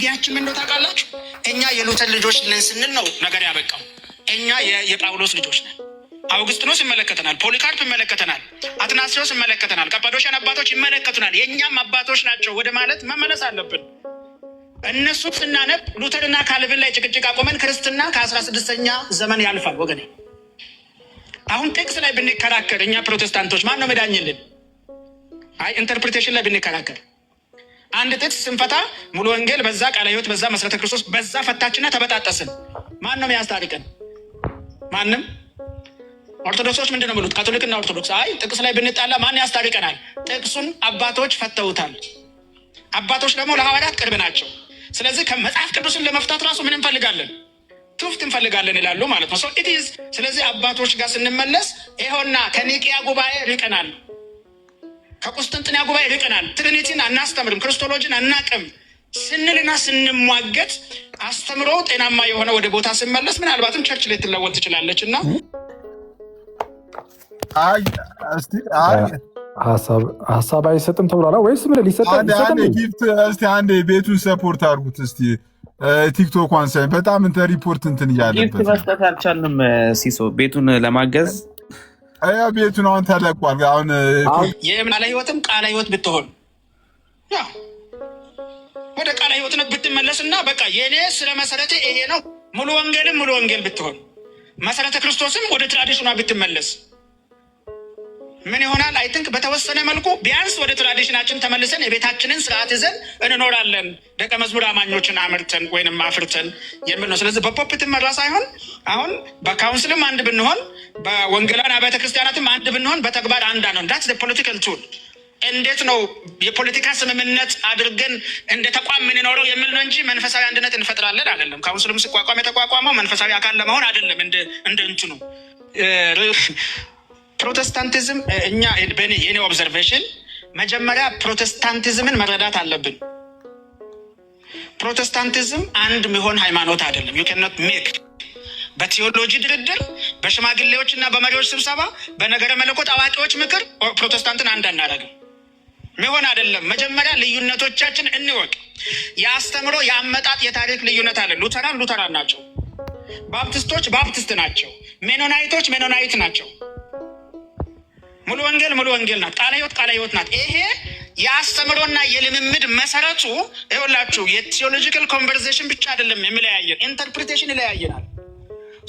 አይዲዮሎጂያችን ምን ነው ታውቃላችሁ? እኛ የሉተር ልጆች ነን ስንል ነው ነገር ያበቃው። እኛ የጳውሎስ ልጆች ነን። አውግስጢኖስ ይመለከተናል፣ ፖሊካርፕ ይመለከተናል፣ አትናሲዮስ ይመለከተናል፣ ቀጳዶሽያን አባቶች ይመለከቱናል። የእኛም አባቶች ናቸው ወደ ማለት መመለስ አለብን። እነሱ ስናነብ ሉተርና ካልቪን ላይ ጭቅጭቅ አቆመን። ክርስትና ከ16ኛ ዘመን ያልፋል ወገኔ። አሁን ጥቅስ ላይ ብንከራከር እኛ ፕሮቴስታንቶች ማን ነው መዳኝልን? አይ ኢንተርፕሪቴሽን ላይ ብንከራከር አንድ ጥቅስ ስንፈታ ሙሉ ወንጌል በዛ፣ ቃለ ሕይወት በዛ፣ መሰረተ ክርስቶስ በዛ ፈታችና ተበጣጠስን። ማን ነው የሚያስታርቀን? ማንም። ኦርቶዶክሶች ምንድን ነው የሚሉት? ካቶሊክና ኦርቶዶክስ አይ ጥቅስ ላይ ብንጣላ ማን ያስታርቀናል? ጥቅሱን አባቶች ፈተውታል። አባቶች ደግሞ ለሐዋርያት ቅርብ ናቸው። ስለዚህ ከመጽሐፍ ቅዱስን ለመፍታት ራሱ ምን እንፈልጋለን? ትውፍት እንፈልጋለን ይላሉ ማለት ነው። ስለዚህ አባቶች ጋር ስንመለስ ይኸውና ከኒቅያ ጉባኤ ርቀናል፣ ከቁስጥንጥንያ ጉባኤ ርቀናል፣ ትሪኒቲን አናስተምርም፣ ክርስቶሎጂን አናቅም ስንልና ስንሟገት አስተምሮ ጤናማ የሆነ ወደ ቦታ ስንመለስ ምናልባትም ቸርች ላይ ትለወጥ ትችላለች። እና ሀሳብ አይሰጥም ተብሏል ወይስ ምን ሊሰጥም? እስቲ አንዴ ቤቱን ሰፖርት አድርጉት እስቲ። ቲክቶኳን ሳይ በጣም እንተ ሪፖርት እንትን እያለበት ጊፍት መስጠት አልቻልንም። ሲሶ ቤቱን ለማገዝ ቤቱን አሁን ተለቋል። አሁን የቃለ ሕይወትም ቃለ ሕይወት ብትሆን ያው ወደ ቃለ ሕይወትነት ብትመለስና በቃ የኔ ስለ መሰረተ ይሄ ነው ሙሉ ወንጌልም ሙሉ ወንጌል ብትሆን መሰረተ ክርስቶስም ወደ ትራዲሽኗ ብትመለስ ምን ይሆናል? አይ ቲንክ በተወሰነ መልኩ ቢያንስ ወደ ትራዲሽናችን ተመልሰን የቤታችንን ስርዓት ይዘን እንኖራለን፣ ደቀ መዝሙር አማኞችን አምርተን ወይንም አፍርተን የሚል ነው። ስለዚህ በፖፕት መራ ሳይሆን አሁን በካውንስልም አንድ ብንሆን፣ በወንጌላውያን አብያተ ክርስቲያናትም አንድ ብንሆን በተግባር አንድ ነው። ዳትስ ዘ ፖለቲካል ቱል። እንዴት ነው የፖለቲካ ስምምነት አድርገን እንደ ተቋም የምንኖረው የሚል ነው እንጂ መንፈሳዊ አንድነት እንፈጥራለን አይደለም። ካውንስልም ሲቋቋም የተቋቋመው መንፈሳዊ አካል ለመሆን አይደለም። እንደ እንትኑ ፕሮቴስታንቲዝም እኛ የኔ ኦብዘርቬሽን መጀመሪያ ፕሮቴስታንቲዝምን መረዳት አለብን። ፕሮቴስታንቲዝም አንድ የሚሆን ሃይማኖት አይደለም። ዩ ካን ኖት ሜክ በቴዎሎጂ ድርድር፣ በሽማግሌዎች እና በመሪዎች ስብሰባ፣ በነገረ መለኮት አዋቂዎች ምክር ፕሮቴስታንትን አንድ አናደርግም። ሚሆን አይደለም። መጀመሪያ ልዩነቶቻችን እንወቅ። የአስተምሮ የአመጣጥ የታሪክ ልዩነት አለ። ሉተራን ናቸው። ባፕቲስቶች ባፕቲስት ናቸው። ሜኖናይቶች ሜኖናይት ናቸው። ሙሉ ወንጌል ናት። ቃለ ሕይወት ናት። ይሄ የአስተምሮና የልምምድ መሰረቱ ይኸውላችሁ የቴዎሎጂካል ኮንቨርሴሽን ብቻ አይደለም የሚለያየን፣ ኢንተርፕሪቴሽን ይለያየናል።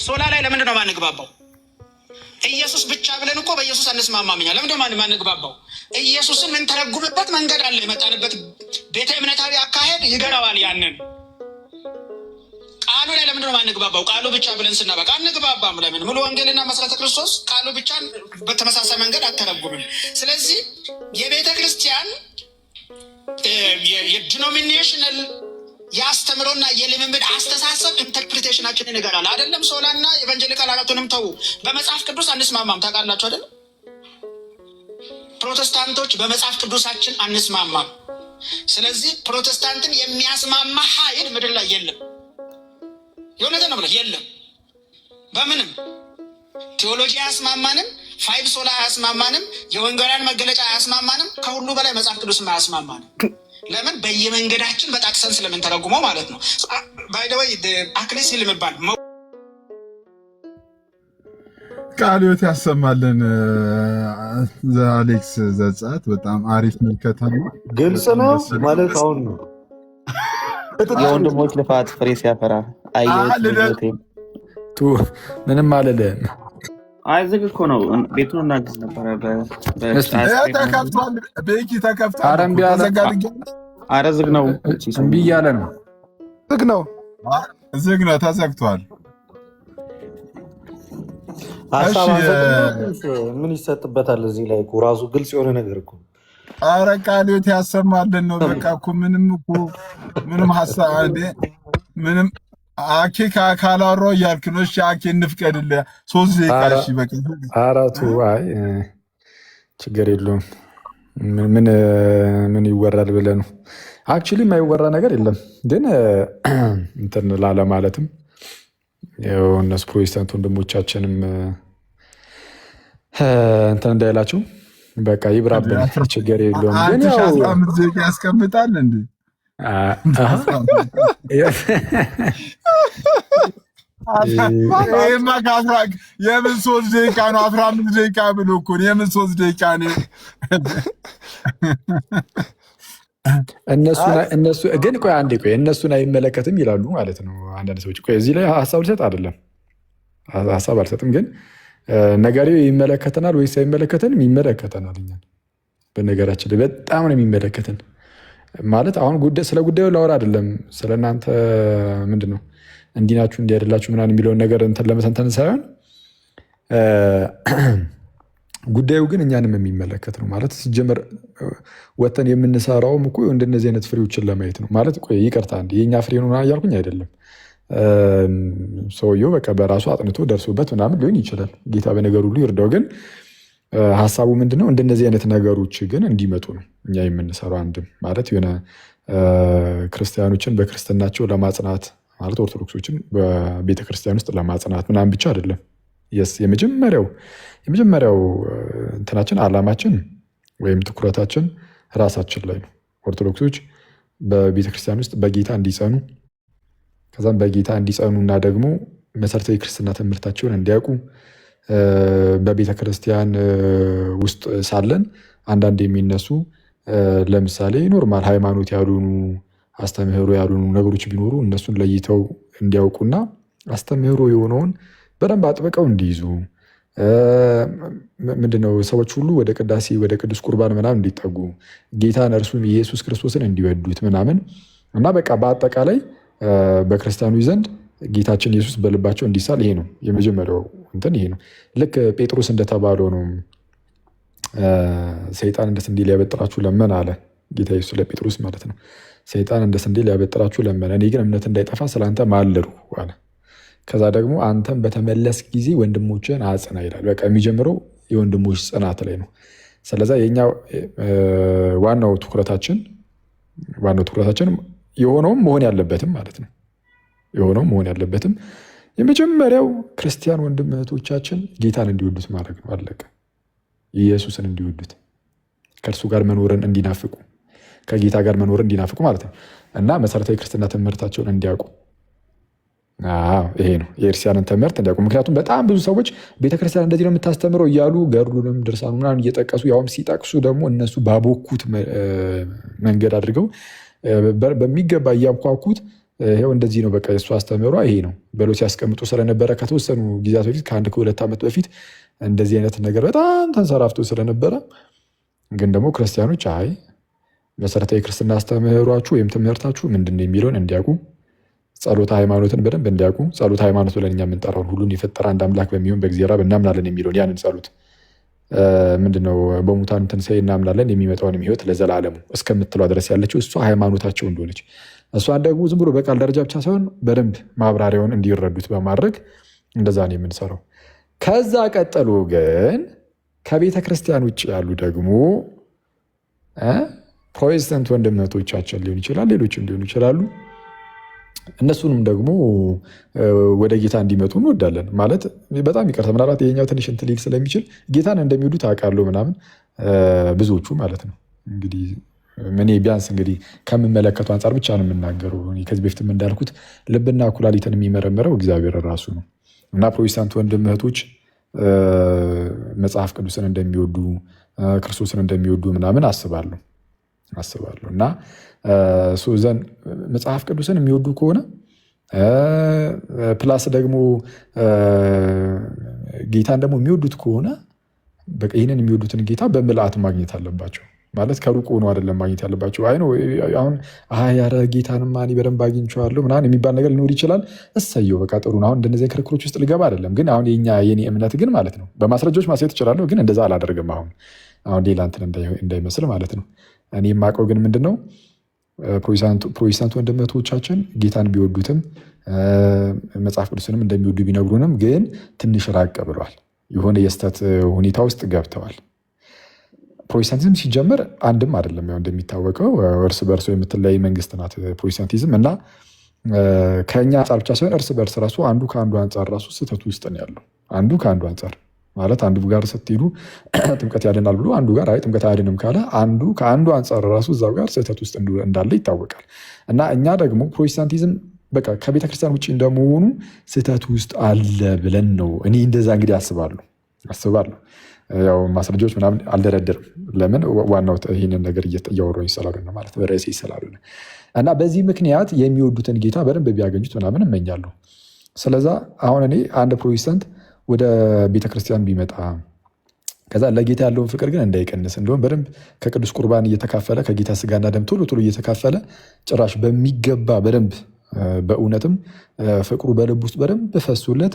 ሶላ ላይ ለምንድን ነው ማንግባባው? ኢየሱስ ብቻ ብለን እኮ በኢየሱስ አንስማማምኛ። ለምንድን ነው ማንግባባው? ኢየሱስን የምንተረጉምበት መንገድ አለ። የመጣንበት ቤተ እምነታዊ አካሄድ ይገራዋል። ያንን ቃሉ ላይ ለምንድን ነው ማንግባባው? ቃሉ ብቻ ብለን ስናበቃ አንግባባም። ለምን? ሙሉ ወንጌልና መሰረተ ክርስቶስ ቃሉ ብቻ በተመሳሳይ መንገድ አተረጉምም። ስለዚህ የቤተ ክርስቲያን የዲኖሚኔሽናል የአስተምሮና የልምምድ አስተሳሰብ ኢንተርፕሪቴሽናችንን ይገራል። አይደለም ሶላና ኤቫንጀሊካል አራቱንም ተዉ፣ በመጽሐፍ ቅዱስ አንስማማም። ታውቃላችሁ አይደለም? ፕሮቴስታንቶች በመጽሐፍ ቅዱሳችን አንስማማም። ስለዚህ ፕሮቴስታንትን የሚያስማማ ኃይል ምድር ላይ የለም። የእውነትን ነው ብለህ የለም። በምንም ቴዎሎጂ አያስማማንም፣ ፋይቭ ሶላ አያስማማንም፣ የወንጌላውያን መገለጫ አያስማማንም፣ ከሁሉ በላይ መጽሐፍ ቅዱስም አያስማማንም። ለምን? በየመንገዳችን በጣቅሰን ስለምንተረጉመው ማለት ነው። ባይ ዘ ወይ አክሊስ ሲል የሚባል ቃለ ሕይወት ያሰማልን። አሌክስ ዘጻት በጣም አሪፍ መልከታ ነው። ግልጽ ነው ማለት አሁን ነው የወንድሞች ልፋት ፍሬ ሲያፈራ ምንም አልልም። አይ ዝግ እኮ ነው። ቤቱን እናግዝ ነበረ። ተከፍቷል። ቤኪ ተከፍቷል። አረ ዝግ ነው። እምቢ እያለ ነው። ዝግ ነው። ተዘግቷል። ምን ይሰጥበታል? እዚህ ላይ እኮ ራሱ ግልጽ የሆነ ነገር እኮ አረ ቃለ ሕይወት ያሰማልን ነው። በቃ እኮ ምንም ሀሳብ ምንም አኬ ካላወራሁ እያልክ ነው። እሺ አኬ እንፍቀድልህ 3 ደቂቃ። እሺ በቃ አራቱ አይ ችግር የለውም። ምን ይወራል ብለህ ነው? አክቹሊ የማይወራ ነገር የለም። ግን እንትን ላለ ማለትም ያው እነሱ ፕሮቴስታንት ወንድሞቻችንም እንትን እንዳይላችሁ በቃ ይብራብን፣ ችግር የለውም። ግን ያው ያስቀምጣል እንዴ ይሄማ የምን 3 ደቂቃ ነው? 15 ደቂቃ ብሎ እኮ ነው። የምን 3 ደቂቃ ነው? እነሱ ግን ቆይ አንዴ ቆይ እነሱን አይመለከትም ይላሉ ማለት ነው አንዳንድ ሰዎች። ቆይ እዚህ ላይ ሀሳብ ልሰጥ አይደለም ሀሳብ አልሰጥም፣ ግን ነጋዴው ይመለከተናል ወይስ አይመለከተንም? ይመለከተናል። እኛን በነገራችን ላይ በጣም ነው የሚመለከተን። ማለት አሁን ስለ ጉዳዩ ላወራ አይደለም፣ ስለ እናንተ ምንድን ነው እንዲህ ናችሁ እንዲህ አይደላችሁ ምናምን የሚለውን ነገር እንትን ለመተንተን ሳይሆን ጉዳዩ ግን እኛንም የሚመለከት ነው። ማለት ሲጀመር ወተን የምንሰራውም እኮ እንደነዚህ አይነት ፍሬዎችን ለማየት ነው። ማለት ቆይ ይቅርታ እንዲ የእኛ ፍሬ ነው እያልኩኝ አይደለም። ሰውየው በቃ በራሱ አጥንቶ ደርሶበት ምናምን ሊሆን ይችላል። ጌታ በነገር ሁሉ ይርዳው። ግን ሀሳቡ ምንድነው? እንደነዚህ አይነት ነገሮች ግን እንዲመጡ ነው እኛ የምንሰራው። አንድም ማለት የሆነ ክርስቲያኖችን በክርስትናቸው ለማጽናት ማለት ኦርቶዶክሶችን በቤተክርስቲያን ውስጥ ለማጽናት ምናምን ብቻ አይደለም። የመጀመሪያው እንትናችን አላማችን ወይም ትኩረታችን ራሳችን ላይ ነው። ኦርቶዶክሶች በቤተክርስቲያን ውስጥ በጌታ እንዲጸኑ ከዛም በጌታ እንዲጸኑ እና ደግሞ መሰረታዊ ክርስትና ትምህርታቸውን እንዲያውቁ በቤተክርስቲያን ውስጥ ሳለን አንዳንድ የሚነሱ ለምሳሌ ኖርማል ሃይማኖት ያልሆኑ አስተምህሮ ያልሆኑ ነገሮች ቢኖሩ እነሱን ለይተው እንዲያውቁና አስተምህሮ የሆነውን በደንብ አጥብቀው እንዲይዙ ምንድነው ሰዎች ሁሉ ወደ ቅዳሴ ወደ ቅዱስ ቁርባን ምናምን እንዲጠጉ ጌታን እርሱም ኢየሱስ ክርስቶስን እንዲወዱት ምናምን እና በቃ በአጠቃላይ በክርስቲያኑ ዘንድ ጌታችን ኢየሱስ በልባቸው እንዲሳል ይሄ ነው የመጀመሪያው እንትን ይሄ ነው። ልክ ጴጥሮስ እንደተባለው ነው። ሰይጣን እንደ ስንዴ ሊያበጥራችሁ ለመነ አለ ጌታ ኢየሱስ ለጴጥሮስ ማለት ነው። ሰይጣን እንደ ስንዴ ሊያበጥራችሁ ለመነ፣ እኔ ግን እምነት እንዳይጠፋ ስለአንተ ማለድሁ አለ። ከዛ ደግሞ አንተም በተመለስ ጊዜ ወንድሞችን አጽና ይላል። በቃ የሚጀምረው የወንድሞች ጽናት ላይ ነው። ስለዛ የኛ ዋናው ትኩረታችን የሆነውም መሆን ያለበትም ማለት ነው የሆነውም መሆን ያለበትም የመጀመሪያው ክርስቲያን ወንድም እህቶቻችን ጌታን እንዲወዱት ማድረግ ነው። አለቀ። ኢየሱስን እንዲወዱት፣ ከእርሱ ጋር መኖርን እንዲናፍቁ፣ ከጌታ ጋር መኖርን እንዲናፍቁ ማለት ነው እና መሰረታዊ ክርስትና ትምህርታቸውን እንዲያውቁ ይሄ ነው የክርስቲያንን ትምህርት እንዲያውቁ። ምክንያቱም በጣም ብዙ ሰዎች ቤተክርስቲያን እንደዚህ ነው የምታስተምረው እያሉ ገድሉንም ድርሳኑ ምናምን እየጠቀሱ ያውም ሲጠቅሱ ደግሞ እነሱ ባቦኩት መንገድ አድርገው በሚገባ እያኳኩት ይኸው እንደዚህ ነው በቃ የእሱ አስተምህሯ ይሄ ነው ብለው ሲያስቀምጡ ስለነበረ ከተወሰኑ ጊዜያት በፊት ከ1-2 ዓመት በፊት እንደዚህ አይነት ነገር በጣም ተንሰራፍቶ ስለነበረ ግን ደግሞ ክርስቲያኖች አይ መሰረታዊ ክርስትና አስተምህሯችሁ ወይም ትምህርታችሁ ምንድን ነው የሚለውን እንዲያውቁ፣ ጸሎተ ሃይማኖትን በደንብ እንዲያውቁ። ጸሎተ ሃይማኖት ብለን እኛ የምንጠራውን ሁሉን የፈጠረ አንድ አምላክ በሚሆን በእግዚአብሔር አብ እናምናለን የሚለውን ያንን ጸሎት ምንድነው በሙታን ትንሣኤ እናምናለን የሚመጣውንም ሕይወት ለዘላለሙ እስከምትለው ድረስ ያለችው እሷ ሃይማኖታቸው እንደሆነች እሷን ደግሞ ዝም ብሎ በቃል ደረጃ ብቻ ሳይሆን በደንብ ማብራሪያውን እንዲረዱት በማድረግ እንደዛ ነው የምንሰራው። ከዛ ቀጠሎ ግን ከቤተ ክርስቲያን ውጭ ያሉ ደግሞ ፕሮቴስታንት ወንድምነቶቻችን ሊሆን ይችላል፣ ሌሎችም ሊሆኑ ይችላሉ። እነሱንም ደግሞ ወደ ጌታ እንዲመጡ እንወዳለን። ማለት በጣም ይቅርታ ምናልባት የኛው ትንሽ እንትን ሊል ስለሚችል ጌታን እንደሚወዱት አውቃለሁ ምናምን ብዙዎቹ ማለት ነው። እንግዲህ እኔ ቢያንስ እንግዲህ ከምመለከቱ አንጻር ብቻ ነው የምናገረው። ከዚህ በፊትም እንዳልኩት ልብና ኩላሊትን የሚመረምረው እግዚአብሔር ራሱ ነው እና ፕሮቴስታንት ወንድም እህቶች መጽሐፍ ቅዱስን እንደሚወዱ ክርስቶስን እንደሚወዱ ምናምን አስባለሁ እና ዘን መጽሐፍ ቅዱስን የሚወዱ ከሆነ ፕላስ ደግሞ ጌታን ደግሞ የሚወዱት ከሆነ በቃ ይህንን የሚወዱትን ጌታ በምልአት ማግኘት አለባቸው። ማለት ከሩቅ ሆኖ አይደለም ማግኘት ያለባቸው። አይ ነው አሁን ያረ ጌታንማ እኔ በደንብ አግኝቼዋለሁ ምናምን የሚባል ነገር ሊኖር ይችላል። እሰየው በቃ ጥሩ ነው። አሁን እንደነዚህ ክርክሮች ውስጥ ልገባ አይደለም። ግን አሁን የኔ እምነት ግን ማለት ነው በማስረጃዎች ማሳየት እችላለሁ፣ ግን እንደዛ አላደርግም። አሁን ሌላ እንትን እንዳይመስል ማለት ነው። እኔ የማውቀው ግን ምንድን ነው ፕሮቴስታንት ወንድምቶቻችን ጌታን ቢወዱትም መጽሐፍ ቅዱስንም እንደሚወዱ ቢነግሩንም ግን ትንሽ ራቅ ብሏል። የሆነ የስተት ሁኔታ ውስጥ ገብተዋል። ፕሮቴስታንቲዝም ሲጀመር አንድም አይደለም። ያው እንደሚታወቀው እርስ በርሶ የምትለያይ መንግስት ናት ፕሮቴስታንቲዝም እና ከኛ አንጻር ብቻ ሳይሆን እርስ በርስ ራሱ አንዱ ከአንዱ አንጻር ራሱ ስህተቱ ውስጥ ነው ያለው። አንዱ ከአንዱ አንጻር ማለት አንዱ ጋር ስትሄዱ ጥምቀት ያድናል ብሎ አንዱ ጋር አይ ጥምቀት አያድንም ካለ አንዱ ከአንዱ አንጻር ራሱ እዛው ጋር ስህተት ውስጥ እንዳለ ይታወቃል። እና እኛ ደግሞ ፕሮቴስታንቲዝም በቃ ከቤተክርስቲያን ውጭ እንደመሆኑ ስህተት ውስጥ አለ ብለን ነው እኔ እንደዛ እንግዲህ አስባለሁ። ያው ማስረጃዎች ምናምን አልደረድርም። ለምን ዋናው ይህንን ነገር እያወራሁ ይሰላሉ ማለት በርዕሴ ይሰላሉ። እና በዚህ ምክንያት የሚወዱትን ጌታ በደንብ ቢያገኙት ምናምን እመኛለሁ። ስለዛ አሁን እኔ አንድ ፕሮቴስታንት ወደ ቤተክርስቲያን ቢመጣ ከዛ ለጌታ ያለውን ፍቅር ግን እንዳይቀንስ እንደውም በደንብ ከቅዱስ ቁርባን እየተካፈለ ከጌታ ስጋና ደም ቶሎ እየተካፈለ ጭራሽ በሚገባ በደንብ በእውነትም ፍቅሩ በልብ ውስጥ በደንብ ፈሱለት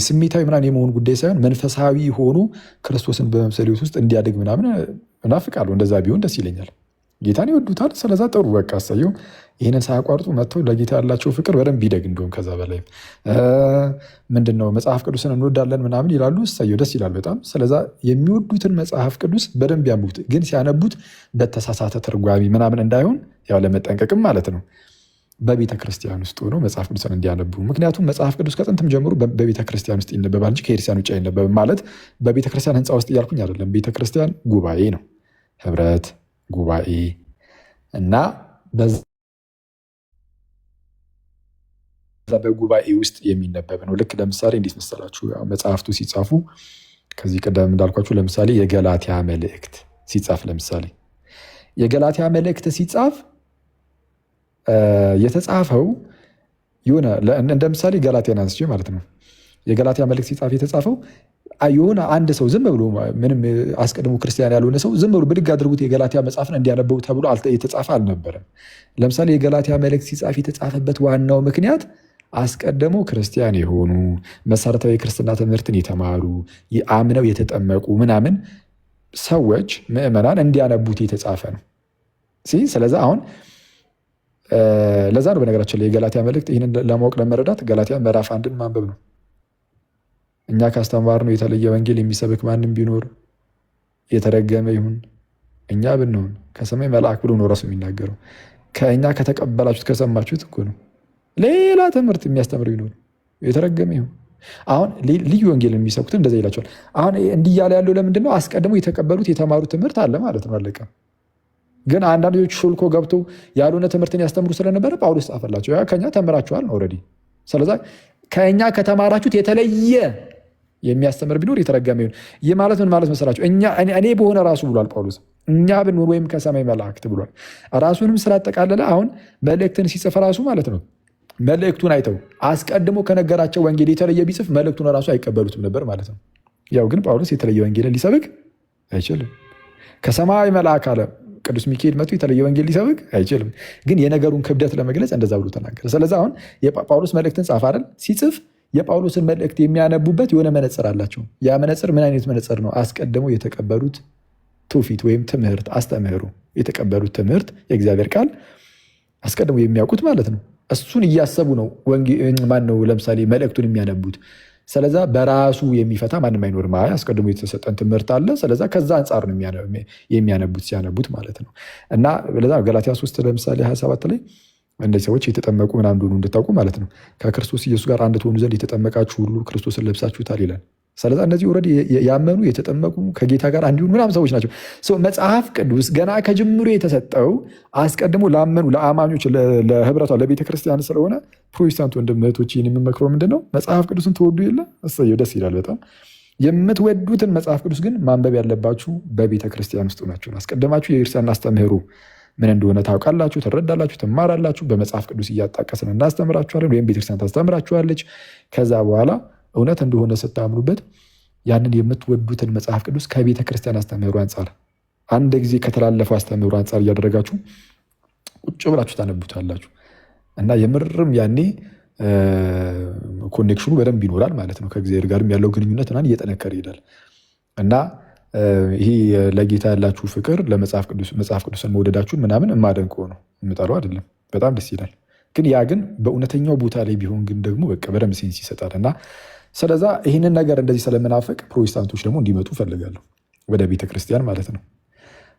ስሜታዊ ምናምን የመሆን ጉዳይ ሳይሆን መንፈሳዊ ሆኖ ክርስቶስን በመምሰል ውስጥ እንዲያድግ ምናምን እናፍቃለሁ። እንደዛ ቢሆን ደስ ይለኛል። ጌታን ይወዱታል። ስለዛ ጥሩ በቃ አሳየው። ይህንን ሳያቋርጡ መጥተው ለጌታ ያላቸው ፍቅር በደንብ ይደግ። እንደውም ከዛ በላይ ምንድነው መጽሐፍ ቅዱስን እንወዳለን ምናምን ይላሉ። እሰየው ደስ ይላል በጣም። ስለዛ የሚወዱትን መጽሐፍ ቅዱስ በደንብ ያንቡት። ግን ሲያነቡት በተሳሳተ ትርጓሜ ምናምን እንዳይሆን ያው ለመጠንቀቅም ማለት ነው በቤተ ክርስቲያን ውስጥ ሆኖ መጽሐፍ ቅዱስን እንዲያነቡ። ምክንያቱም መጽሐፍ ቅዱስ ከጥንትም ጀምሮ በቤተ ክርስቲያን ውስጥ ይነበባል እንጂ ከክርስቲያን ውጭ አይነበብም። ማለት በቤተ ክርስቲያን ሕንፃ ውስጥ እያልኩኝ አይደለም። ቤተ ክርስቲያን ጉባኤ ነው፣ ህብረት ጉባኤ እና በዛ በጉባኤ ውስጥ የሚነበብ ነው። ልክ ለምሳሌ እንዴት መሰላችሁ መጽሐፍቱ ሲጻፉ ከዚህ ቀደም እንዳልኳችሁ ለምሳሌ የገላትያ መልእክት ሲጻፍ ለምሳሌ የገላትያ መልእክት ሲጻፍ የተጻፈው የሆነ እንደ ምሳሌ ገላትያን አንስቼ ማለት ነው። የገላትያ መልእክት ሲጻፍ የተጻፈው የሆነ አንድ ሰው ዝም ብሎ ምንም አስቀድሞ ክርስቲያን ያልሆነ ሰው ዝም ብሎ ብድግ አድርጉት የገላትያ መጽሐፍን እንዲያነበው ተብሎ የተጻፈ አልነበረም። ለምሳሌ የገላትያ መልእክት ሲጻፍ የተጻፈበት ዋናው ምክንያት አስቀድሞ ክርስቲያን የሆኑ መሰረታዊ የክርስትና ትምህርትን የተማሩ አምነው የተጠመቁ ምናምን ሰዎች ምዕመናን እንዲያነቡት የተጻፈ ነው። ስለዚህ አሁን ለዛ ነው በነገራችን ላይ የገላትያ መልእክት ይህንን ለማወቅ ለመረዳት ገላትያ ምዕራፍ 1ን ማንበብ ነው። እኛ ካስተማርነው የተለየ ወንጌል የሚሰብክ ማንም ቢኖር የተረገመ ይሁን። እኛ ብንሆን ከሰማይ መልአክ ብሎ ነው ራሱ የሚናገረው። ከእኛ ከተቀበላችሁት ከሰማችሁት እኮ ነው። ሌላ ትምህርት የሚያስተምር ቢኖር የተረገመ ይሁን። አሁን ልዩ ወንጌል የሚሰብኩት እንደዛ ይላቸዋል። አሁን እንዲህ እያለ ያለው ለምንድን ነው? አስቀድሞ የተቀበሉት የተማሩት ትምህርት አለ ማለት ነው። አለቀ። ግን አንዳንዶች ሾልኮ ገብተው ያልሆነ ትምህርትን ያስተምሩ ስለነበረ ጳውሎስ ጻፈላቸው። ከኛ ተምራችኋል ኦልሬዲ። ስለዛ ከእኛ ከተማራችሁት የተለየ የሚያስተምር ቢኖር የተረገመ ይሁን። ይህ ማለት ምን ማለት መሰላችሁ? እኔ በሆነ ራሱ ብሏል ጳውሎስ። እኛ ብንሆን ወይም ከሰማይ መላእክት ብሏል። ራሱንም ስላጠቃለለ አሁን መልእክትን ሲጽፍ ራሱ ማለት ነው መልእክቱን አይተው አስቀድሞ ከነገራቸው ወንጌል የተለየ ቢጽፍ መልእክቱን ራሱ አይቀበሉትም ነበር ማለት ነው። ያው ግን ጳውሎስ የተለየ ወንጌልን ሊሰብክ አይችልም። ከሰማይ መልአክ አለ ቅዱስ ሚካኤል መጥቶ የተለየ ወንጌል ሊሰብክ አይችልም። ግን የነገሩን ክብደት ለመግለጽ እንደዛ ብሎ ተናገረ። ስለዚህ አሁን ጳውሎስ መልእክትን ጻፈ አይደል? ሲጽፍ የጳውሎስን መልእክት የሚያነቡበት የሆነ መነጽር አላቸው። ያ መነጽር ምን አይነት መነጽር ነው? አስቀድሞ የተቀበሉት ትውፊት ወይም ትምህርት አስተምህሮ የተቀበሉት ትምህርት የእግዚአብሔር ቃል አስቀድሞ የሚያውቁት ማለት ነው። እሱን እያሰቡ ነው ማነው ለምሳሌ መልእክቱን የሚያነቡት። ስለዛ በራሱ የሚፈታ ማንም አይኖርም። አስቀድሞ የተሰጠን ትምህርት አለ። ስለዛ ከዛ አንጻር ነው የሚያነቡት ሲያነቡት ማለት ነው። እና ለዛ ገላትያ 3 ለምሳሌ 27 ላይ እነዚህ ሰዎች የተጠመቁ ምናምን እንደሆኑ እንድታውቁ ማለት ነው ከክርስቶስ ኢየሱስ ጋር አንድ ትሆኑ ዘንድ የተጠመቃችሁ ሁሉ ክርስቶስን ለብሳችሁታል ይላል። ስለዛ እነዚህ ኦልሬዲ ያመኑ የተጠመቁ ከጌታ ጋር አንድ ይሁኑ ምናምን ሰዎች ናቸው። መጽሐፍ ቅዱስ ገና ከጅምሩ የተሰጠው አስቀድሞ ላመኑ ለአማኞች ለህብረቷ ለቤተክርስቲያን ስለሆነ ፕሮቴስታንት ወንድም እህቶች ይህን የምመክረው ምንድን ነው? መጽሐፍ ቅዱስን ትወዱ የለ እሰየው ደስ ይላል በጣም። የምትወዱትን መጽሐፍ ቅዱስ ግን ማንበብ ያለባችሁ በቤተክርስቲያን ውስጥ ናቸው። አስቀድማችሁ የክርስቲያን አስተምህሮ ምን እንደሆነ ታውቃላችሁ፣ ትረዳላችሁ፣ ትማራላችሁ። በመጽሐፍ ቅዱስ እያጣቀስን እናስተምራችኋለን ወይም ቤተክርስቲያን ታስተምራችኋለች። ከዛ በኋላ እውነት እንደሆነ ስታምኑበት ያንን የምትወዱትን መጽሐፍ ቅዱስ ከቤተ ክርስቲያን አስተምህሮ አንጻር አንድ ጊዜ ከተላለፈው አስተምህሮ አንጻር እያደረጋችሁ ቁጭ ብላችሁ ታነቡታላችሁ እና የምርም ያኔ ኮኔክሽኑ በደንብ ይኖራል ማለት ነው። ከእግዚአብሔር ጋርም ያለው ግንኙነት ምናምን እየጠነከረ ይሄዳል እና ይሄ ለጌታ ያላችሁ ፍቅር ለመጽሐፍ ቅዱስን መውደዳችሁን ምናምን የማደንቀው ነው፣ የምጠላው አይደለም። በጣም ደስ ይላል። ግን ያ ግን በእውነተኛው ቦታ ላይ ቢሆን ግን ደግሞ በቃ በደንብ ሴንስ ይሰጣል እና ስለዛ ይህንን ነገር እንደዚህ ስለምናፈቅ ፕሮቴስታንቶች ደግሞ እንዲመጡ እፈልጋለሁ ወደ ቤተክርስቲያን ማለት ነው።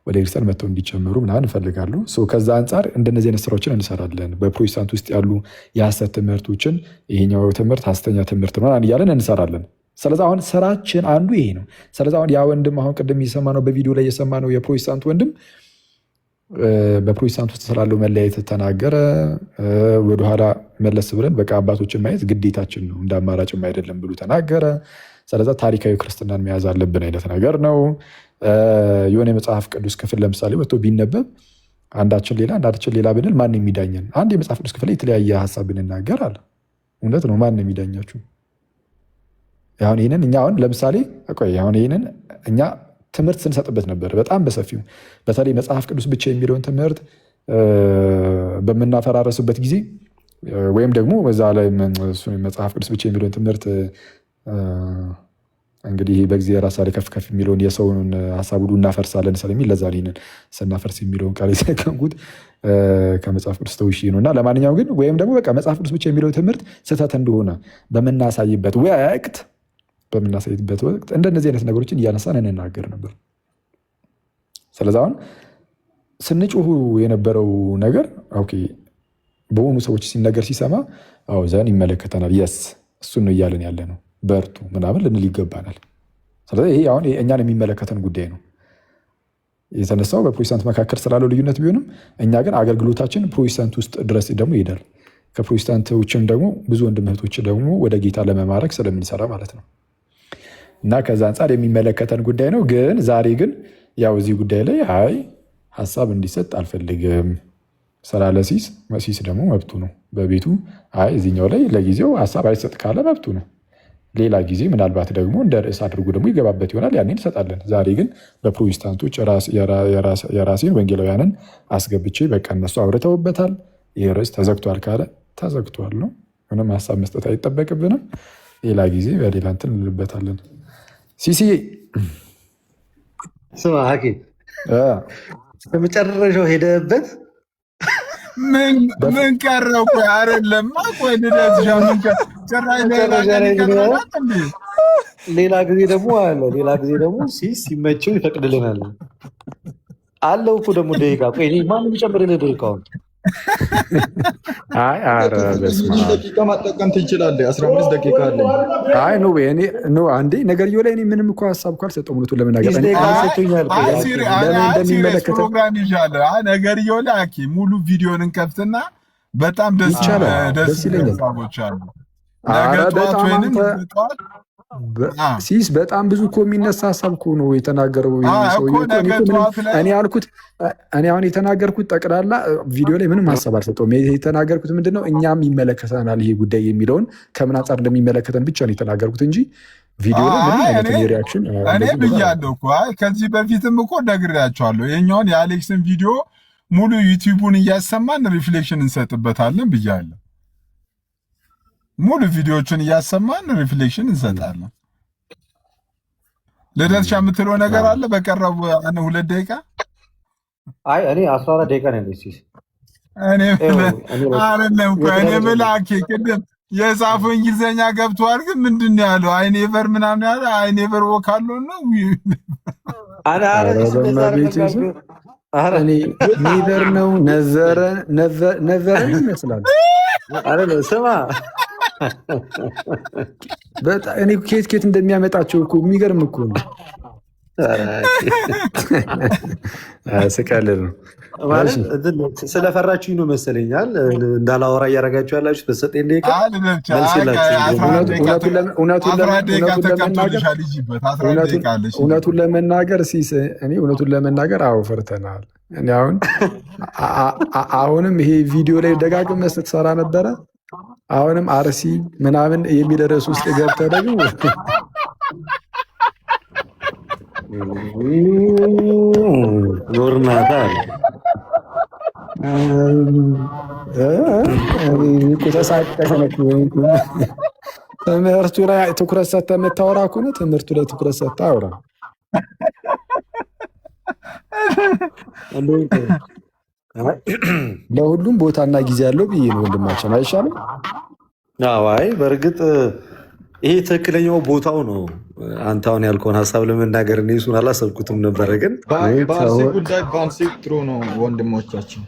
ወደ ክርስቲያን መጥተው እንዲጨምሩ ምናምን እፈልጋለሁ። ከዛ አንጻር እንደነዚህ አይነት ስራዎችን እንሰራለን። በፕሮቴስታንት ውስጥ ያሉ የሐሰት ትምህርቶችን ይሄኛው ትምህርት ሐሰተኛ ትምህርት ነው እያለን እንሰራለን። ስለዚህ አሁን ስራችን አንዱ ይሄ ነው። ስለዚህ አሁን ያ ወንድም አሁን ቅድም የሰማነው በቪዲዮ ላይ የሰማነው የፕሮቴስታንት ወንድም በፕሮቴስታንት ውስጥ ስላለው መለያየት ተናገረ። ወደኋላ መለስ ብለን በቃ አባቶችን ማየት ግዴታችን ነው እንደ አማራጭም አይደለም ብሎ ተናገረ። ስለዚ ታሪካዊ ክርስትናን መያዝ አለብን አይነት ነገር ነው። የሆነ የመጽሐፍ ቅዱስ ክፍል ለምሳሌ ወጥቶ ቢነበብ አንዳችን ሌላ ብንል ማን የሚዳኘን? አንድ የመጽሐፍ ቅዱስ ክፍል ላይ የተለያየ ሀሳብ ብንናገር አለ እውነት ነው። ማን የሚዳኛችሁ? አሁን ይህንን እኛ አሁን ለምሳሌ ይህንን እኛ ትምህርት ስንሰጥበት ነበር በጣም በሰፊው። በተለይ መጽሐፍ ቅዱስ ብቻ የሚለውን ትምህርት በምናፈራረስበት ጊዜ ወይም ደግሞ በዛ ላይ መጽሐፍ ቅዱስ ብቻ የሚለውን ትምህርት እንግዲህ በእግዚአብሔር ሀሳብ ከፍ ከፍ የሚለውን የሰውን ሀሳብ ሁሉ እናፈርሳለን ስለሚል ለዛ ይህንን ስናፈርስ የሚለውን ቃል የተጠቀምኩት ከመጽሐፍ ቅዱስ ተውሼ ነው። እና ለማንኛውም ግን ወይም ደግሞ በቃ መጽሐፍ ቅዱስ ብቻ የሚለው ትምህርት ስህተት እንደሆነ በምናሳይበት ወቅት እንደነዚህ አይነት ነገሮችን እያነሳን እንናገር ነበር። ስለዚህ አሁን ስንጮሁ የነበረው ነገር በሆኑ ሰዎች ሲነገር ሲሰማ ዘን ይመለከተናል፣ የስ እሱን ነው እያለን ያለ ነው፣ በርቱ ምናምን ልንል ይገባናል። ስለዚህ ይሄ አሁን እኛን የሚመለከተን ጉዳይ ነው። የተነሳው በፕሮቴስታንት መካከል ስላለው ልዩነት ቢሆንም እኛ ግን አገልግሎታችን ፕሮቴስታንት ውስጥ ድረስ ደግሞ ይሄዳል። ከፕሮቴስታንቶችም ደግሞ ብዙ ወንድም እህቶች ደግሞ ወደ ጌታ ለመማረክ ስለምንሰራ ማለት ነው። እና ከዛ አንጻር የሚመለከተን ጉዳይ ነው። ግን ዛሬ ግን ያው እዚህ ጉዳይ ላይ ሀሳብ እንዲሰጥ አልፈልግም ስላለ ሲስ ደግሞ መብቱ ነው በቤቱ እዚኛው ላይ ለጊዜው ሀሳብ አይሰጥ ካለ መብቱ ነው። ሌላ ጊዜ ምናልባት ደግሞ እንደ ርዕስ አድርጎ ደግሞ ይገባበት ይሆናል፣ ያኔ እንሰጣለን። ዛሬ ግን በፕሮቴስታንቶች የራሴን ወንጌላውያንን አስገብቼ በቃ እነሱ አውርተውበታል፣ ይህ ርዕስ ተዘግቷል ካለ ተዘግቷል ነው። ምንም ሀሳብ መስጠት አይጠበቅብንም። ሌላ ጊዜ በሌላ እንትን እንልበታለን። ሲሲ ስማ ሐኪም መጨረሻው ሄደበት ምን ቀረው? ቆይ አይደለም ቆይ ሌላ ጊዜ ደግሞ ሲመቸው ይፈቅድልናል አለው እኮ ደግሞ ደቂቃ ቆይ ማንም ይጨምርልህ ደቂቃውን ደቂቃ ማጠቀም ትችላለህ። 15 ደቂቃ አለ። አንዴ ነገርየው ላይ ምንም እኮ ሀሳብ እኮ አልሰጠሁም። እውነቱን ለመናገር ፕሮግራም ይዣለሁ። ነገርየው ላይ ሙሉ ቪዲዮን እንከፍትና በጣም ደስ ይለኛል። ሀሳቦች አሉ። ነገ ጠዋት ወይንም ጠዋት ሲስ በጣም ብዙ እኮ የሚነሳ ሀሳብ እኮ ነው የተናገረው። እኔ አሁን የተናገርኩት ጠቅላላ ቪዲዮ ላይ ምንም ሀሳብ አልሰጠውም። የተናገርኩት ምንድነው እኛም ይመለከተናል ይሄ ጉዳይ የሚለውን ከምን አንጻር እንደሚመለከተን ብቻ ነው የተናገርኩት እንጂ ቪዲዮ ላይ ምንም አይነት ሪያክሽን እኔ ብያለሁ እኮ ከዚህ በፊትም እኮ ነግሬያቸዋለሁ። የኛውን የአሌክስን ቪዲዮ ሙሉ ዩቲዩቡን እያሰማን ሪፍሌክሽን እንሰጥበታለን ብያለሁ። ሙሉ ቪዲዮዎችን እያሰማን ሪፍሌክሽን እንሰጣለን። ልደርሻ የምትለው ነገር አለ? በቀረቡ 2 ደቂቃ እኔ 14 ደቂቃ ነው ያለኝ። እኔ ብላኬ ቅድም የጻፈው እንግሊዝኛ ገብቶሃል፣ ግን ምንድን ነው ያለው? አይኔቨር ምናምን ያለ አይኔቨር ወካሎ ነው ኔቨር ነው ነዘረን ይመስላል። ስማ እኔ ኬት እንደሚያመጣቸው እኮ የሚገርም እኮ ነው። ስቀልድ ነው ስለፈራችሁኝ ነው መሰለኛል እንዳላወራ እያደረጋችሁ ያላችሁት። በሰጠኝ ደቂቃ እውነቱን ለመናገር ፈርተናል። እኔ አሁንም ይሄ ቪዲዮ ላይ ደጋግመህ ስትሰራ ነበረ። አሁንም አርሲ ምናምን የሚል ርዕስ ውስጥ ገብተህ ደግሞ ኖርናታ ትምህርቱ ላይ ትኩረት ሰጥተህ የምታወራ ከሆነ ትምህርቱ ላይ ትኩረት ሰጥተህ አውራ። ለሁሉም ቦታና ጊዜ ያለው ብዬ ነው ወንድማችን፣ አይሻልም? አይ በእርግጥ ይሄ ትክክለኛው ቦታው ነው። አንተ አሁን ያልከውን ሀሳብ ለመናገር እኔ እሱን አላሰብኩትም ነበረ፣ ግን በአርሲ ጉዳይ በአርሲ ጥሩ ነው ወንድሞቻችን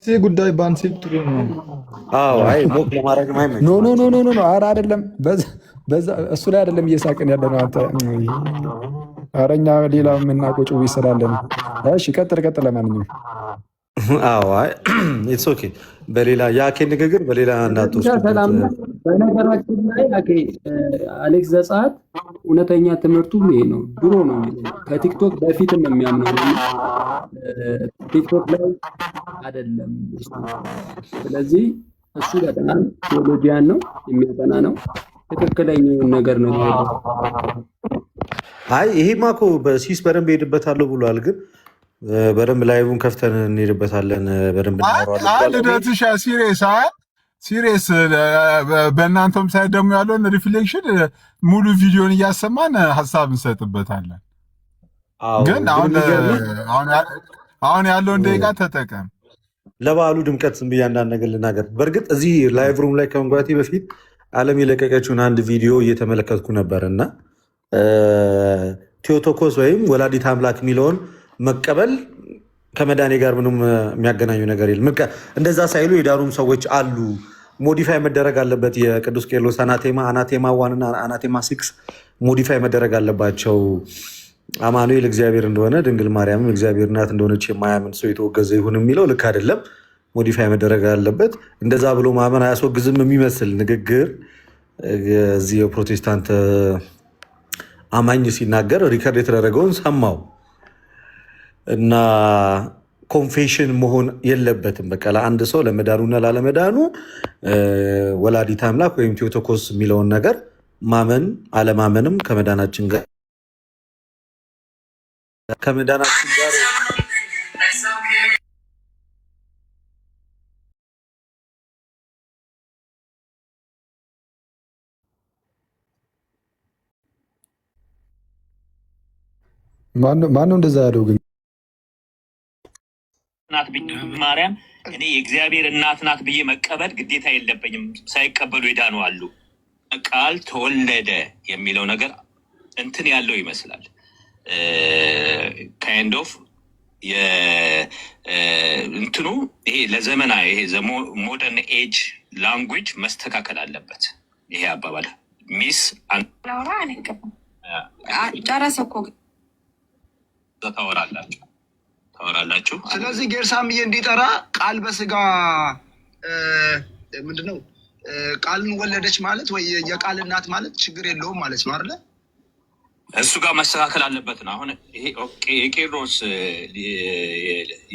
እዚህ ጉዳይ ባንሲል ጥሩ ነው። አዎ አይ ሞክ ለማድረግ ማይመች ኖ ኖ ኖ ኖ ኖ ኧረ አይደለም። በዛ እሱ ላይ አይደለም እየሳቅን ያለ ነው አንተ። ኧረ እኛ ሌላ የምናውቀው ጭው ስላለን። እሺ ቀጥል። ለማንኛውም አዎ አይ ኢትስ ኦኬ። በሌላ የአኬ ንግግር በሌላ እንዳትወስዱት። በነገራችን ላይ አሌክስ ዘጸአት እውነተኛ ትምህርቱ ይሄ ነው። ድሮ ነው ከቲክቶክ በፊትም የሚያምነው ቲክቶክ ላይ አይደለም። ስለዚህ እሱ በጣም ቴዎሎጂያን ነው የሚያጠና ነው። ትክክለኛውን ነገር ነው ያለው። አይ ይሄማ እኮ በሲስ በደንብ ሄድበታለሁ ብሏል። ግን በደንብ ላይቡን ከፍተን እንሄድበታለን። በደንብ እናወራለን። ሲሪየስ በእናንተም ሳይት ደግሞ ያለውን ሪፍሌክሽን ሙሉ ቪዲዮን እያሰማን ሀሳብ እንሰጥበታለን። ግን አሁን ያለውን ደቂቃ ተጠቀም። ለበዓሉ ድምቀት ዝም ብዬ አንዳንድ ነገር ልናገር። በእርግጥ እዚህ ላይቭ ሩም ላይ ከመግባቴ በፊት ዓለም የለቀቀችውን አንድ ቪዲዮ እየተመለከትኩ ነበር እና ቴዎቶኮስ ወይም ወላዲት አምላክ የሚለውን መቀበል ከመዳኔ ጋር ምንም የሚያገናኙ ነገር የለም። እንደዛ ሳይሉ የዳኑም ሰዎች አሉ። ሞዲፋይ መደረግ አለበት። የቅዱስ ቄርሎስ አናቴማ ዋንና አናቴማ ሲክስ ሞዲፋይ መደረግ አለባቸው። አማኑኤል እግዚአብሔር እንደሆነ ድንግል ማርያምም እግዚአብሔር እናት እንደሆነች የማያምን ሰው የተወገዘ ይሁን የሚለው ልክ አይደለም። ሞዲፋይ መደረግ አለበት። እንደዛ ብሎ ማመን አያስወግዝም የሚመስል ንግግር እዚህ የፕሮቴስታንት አማኝ ሲናገር ሪከርድ የተደረገውን ሰማው እና ኮንፌሽን መሆን የለበትም። በቃ ለአንድ ሰው ለመዳኑና ላለመዳኑ ወላዲት አምላክ ወይም ቴዎቶኮስ የሚለውን ነገር ማመን አለማመንም ከመዳናችን ጋር ማነው እንደዛ ያለው ግን? እናት ማርያም እኔ የእግዚአብሔር እናት ናት ብዬ መቀበል ግዴታ የለብኝም። ሳይቀበሉ የዳኑ አሉ። ቃል ተወለደ የሚለው ነገር እንትን ያለው ይመስላል። ካይንድ ኦፍ እንትኑ ይሄ ለዘመና ይሄ ሞደርን ኤጅ ላንጉጅ መስተካከል አለበት። ይሄ አባባል ሚስ ጨረሰ እኮ ታወራላችሁ። ስለዚህ ጌርሳምዬ እንዲጠራ ቃል በስጋ ምንድነው ቃልን ወለደች ማለት ወይ የቃል እናት ማለት ችግር የለውም ማለት ነው አይደለ? እሱ ጋር መስተካከል አለበት ነው። አሁን ይሄ የቄርሎስ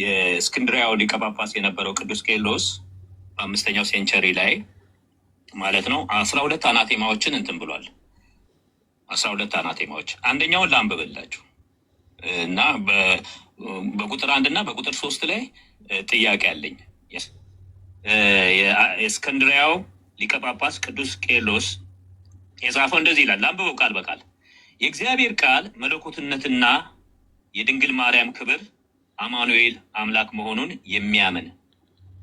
የእስክንድሪያው ሊቀ ጳጳስ የነበረው ቅዱስ ቄርሎስ በ5ኛው ሴንቸሪ ላይ ማለት ነው 12 አናቴማዎችን እንትን ብሏል። 12 አናቴማዎች አንደኛውን ላንብብላችሁ እና በቁጥር 1 እና በቁጥር 3 ላይ ጥያቄ አለኝ። የእስክንድሪያው ሊቀ ጳጳስ ቅዱስ ቄርሎስ የጻፈው እንደዚህ ይላል። ላንብበው ቃል በቃል የእግዚአብሔር ቃል መለኮትነትና የድንግል ማርያም ክብር አማኑኤል አምላክ መሆኑን የሚያምን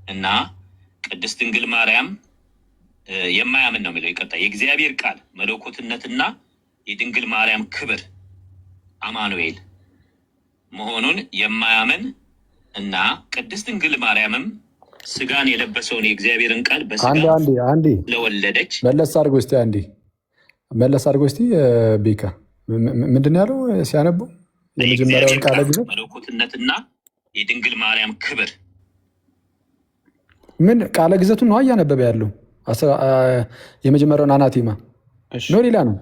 እና ቅድስት ድንግል ማርያም የማያምን ነው የሚለው። ይቀጣ የእግዚአብሔር ቃል መለኮትነትና የድንግል ማርያም ክብር አማኑኤል መሆኑን የማያምን እና ቅድስት ድንግል ማርያምም ስጋን የለበሰውን የእግዚአብሔርን ቃል በስጋ ለወለደች መለስ አድርጎ እስቲ ቤካ ምንድን ያለው ሲያነበው የመጀመሪያውን ቃለ ግዘት መለኮትነትና የድንግል ማርያም ክብር ምን ቃለ ግዘቱን ነው እያነበበ ያለው። የመጀመሪያውን አናቴማ ነው ሌላ ነው።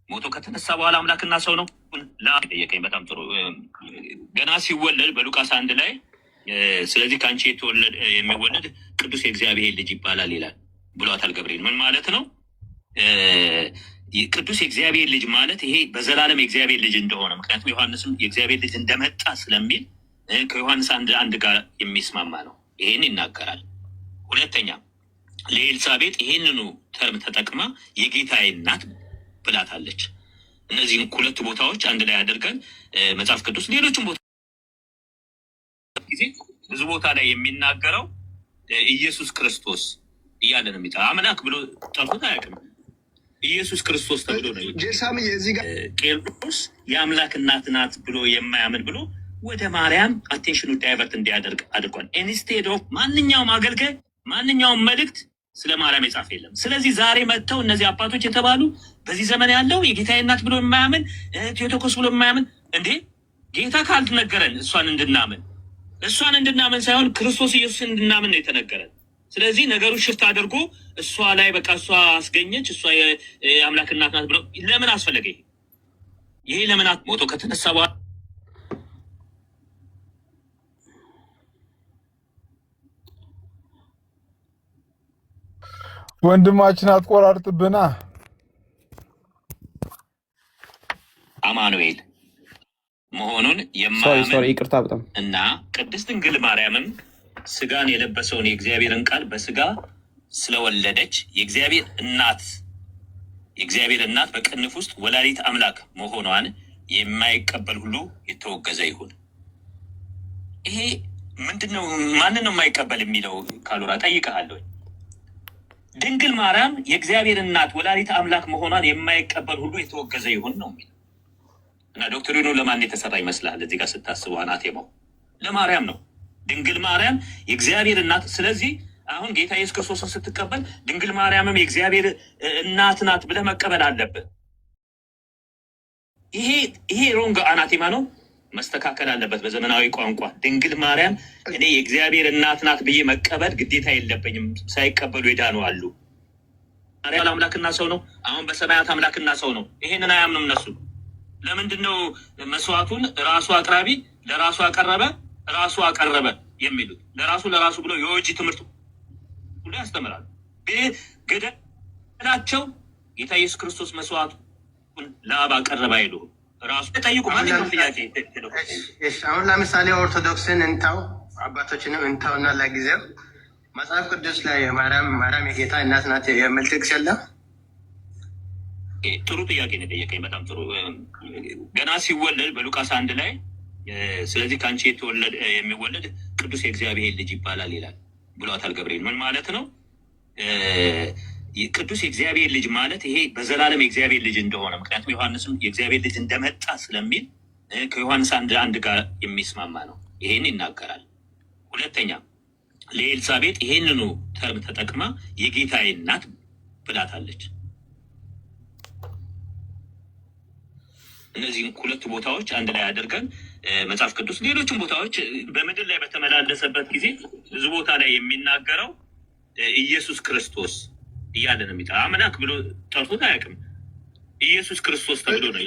ሞቶ ከተነሳ በኋላ አምላክና ሰው ነው ጠየቀኝ። በጣም ጥሩ። ገና ሲወለድ በሉቃስ 1 ላይ ስለዚህ ከአንቺ የሚወለድ ቅዱስ የእግዚአብሔር ልጅ ይባላል ይላል ብሏታል ገብርኤል። ምን ማለት ነው? ቅዱስ የእግዚአብሔር ልጅ ማለት ይሄ በዘላለም የእግዚአብሔር ልጅ እንደሆነ፣ ምክንያቱም ዮሐንስም የእግዚአብሔር ልጅ እንደመጣ ስለሚል ከዮሐንስ 1 ጋር የሚስማማ ነው። ይሄን ይናገራል። ሁለተኛ ለኤልሳቤጥ ይሄንኑ ተርም ተጠቅማ የጌታዬ እናት ብላታለች። እነዚህም 2 ቦታዎች አንድ ላይ አድርገን መጽሐፍ ቅዱስ ሌሎችም ቦታ ጊዜ ብዙ ቦታ ላይ የሚናገረው ኢየሱስ ክርስቶስ እያለ ነው የሚጠራ። አምላክ ብሎ ጠርቶት አያውቅም። ኢየሱስ ክርስቶስ ተብሎ ነው። ቄርሎስ የአምላክ እናት ናት ብሎ የማያምን ብሎ ወደ ማርያም አቴንሽኑ ዳይቨርት እንዲያደርግ አድርጓል። ኢንስቴድ ኦፍ ማንኛውም አገልጋይ ማንኛውም መልእክት ስለ ማርያም የጻፈ የለም። ስለዚህ ዛሬ መጥተው እነዚህ አባቶች የተባሉ በዚህ ዘመን ያለው የጌታዬ እናት ብሎ የማያምን ቴዎቶኮስ ብሎ የማያምን እንዴ ጌታ ካልተነገረን እሷን እንድናምን ሳይሆን ክርስቶስ ኢየሱስን እንድናምን ነው የተነገረን። ስለዚህ ነገሩ ሽፍት አድርጎ እሷ ላይ በቃ እሷ አስገኘች እሷ የአምላክ እናት ናት ብሎ ለምን አስፈለገ? ይሄ ለምን ሞቶ ከተነሳ በኋላ ወንድማችን አትቆራርጥብና አማኑኤል መሆኑን የማያምን ይቅርታ በጣም እና ቅድስት ድንግል ማርያምም ስጋን የለበሰውን የእግዚአብሔርን ቃል በስጋ ስለወለደች የእግዚአብሔር እናት በቅንፍ ውስጥ ወላዲት አምላክ መሆኗን የማይቀበል ሁሉ የተወገዘ ይሁን። ይሄ ምንድነው? ማንን ነው የማይቀበል የሚለው ካሉራ ጠይቀሃለሁ። ድንግል ማርያም የእግዚአብሔር እናት ወላዲት አምላክ መሆኗን የማይቀበል ሁሉ የተወገዘ ይሁን ነው የሚለው እና ዶክትሪኑ ለማን የተሰራ ይመስላል? እዚህ ጋር ስታስበው አናቴማው ለማርያም ነው። ድንግል ማርያም የእግዚአብሔር እናት። ስለዚህ አሁን ጌታ ኢየሱስ ክርስቶስን ስትቀበል ድንግል ማርያምም የእግዚአብሔር እናት ናት ብለህ መቀበል አለብህ። ይሄ ሮንግ አናቴማ ነው፣ መስተካከል አለበት በዘመናዊ ቋንቋ። ድንግል ማርያም እኔ የእግዚአብሔር እናት ናት ብዬ መቀበል ግዴታ የለብኝም። ሳይቀበሉ የዳኑ አሉ። ማርያም አምላክና ሰው ነው። አሁን በሰማያት አምላክና ሰው ነው። ይሄንን አያምኑም እነሱ። ለምንድን ነው መስዋዕቱን ራሱ አቅራቢ ለራሱ አቀረበ የሚሉት? ለራሱ ብሎ የወጂ ትምህርት ሁሉ ያስተምራሉ። ገደላቸው ጌታ ኢየሱስ ክርስቶስ መስዋዕቱን ለአብ አቀረበ አይሉ ራሱ ጠይቁ። ማንኛውም ጥያቄ አሁን ለምሳሌ ኦርቶዶክስን እንታው አባቶችንም እንታውና ለጊዜው መጽሐፍ ቅዱስ ላይ ማርያም የጌታ እናት ናት የሚል ጥቅስ የለም። ጥሩ ጥያቄ ነው የጠየቀኝ። በጣም ጥሩ። ገና ሲወለድ በሉቃስ 1 ላይ ስለዚህ ከአንቺ የሚወለድ ቅዱስ የእግዚአብሔር ልጅ ይባላል ይላል ብሏታል ገብርኤል። ምን ማለት ነው? ቅዱስ የእግዚአብሔር ልጅ ማለት ይሄ በዘላለም የእግዚአብሔር ልጅ እንደሆነ፣ ምክንያቱም ዮሐንስም የእግዚአብሔር ልጅ እንደመጣ ስለሚል ከዮሐንስ 1 ጋር የሚስማማ ነው። ይሄን ይናገራል። ሁለተኛ ለኤልሳቤጥ ይሄንኑ ተርም ተጠቅማ የጌታዬ እናት ብላታለች። እነዚህም ሁለት ቦታዎች አንድ ላይ አድርገን መጽሐፍ ቅዱስ ሌሎችም ቦታዎች በምድር ላይ በተመላለሰበት ጊዜ ብዙ ቦታ ላይ የሚናገረው ኢየሱስ ክርስቶስ እያለ ነው የሚጠራ። አምላክ ብሎ ጠርቶት አያውቅም። ኢየሱስ ክርስቶስ ተብሎ ነው።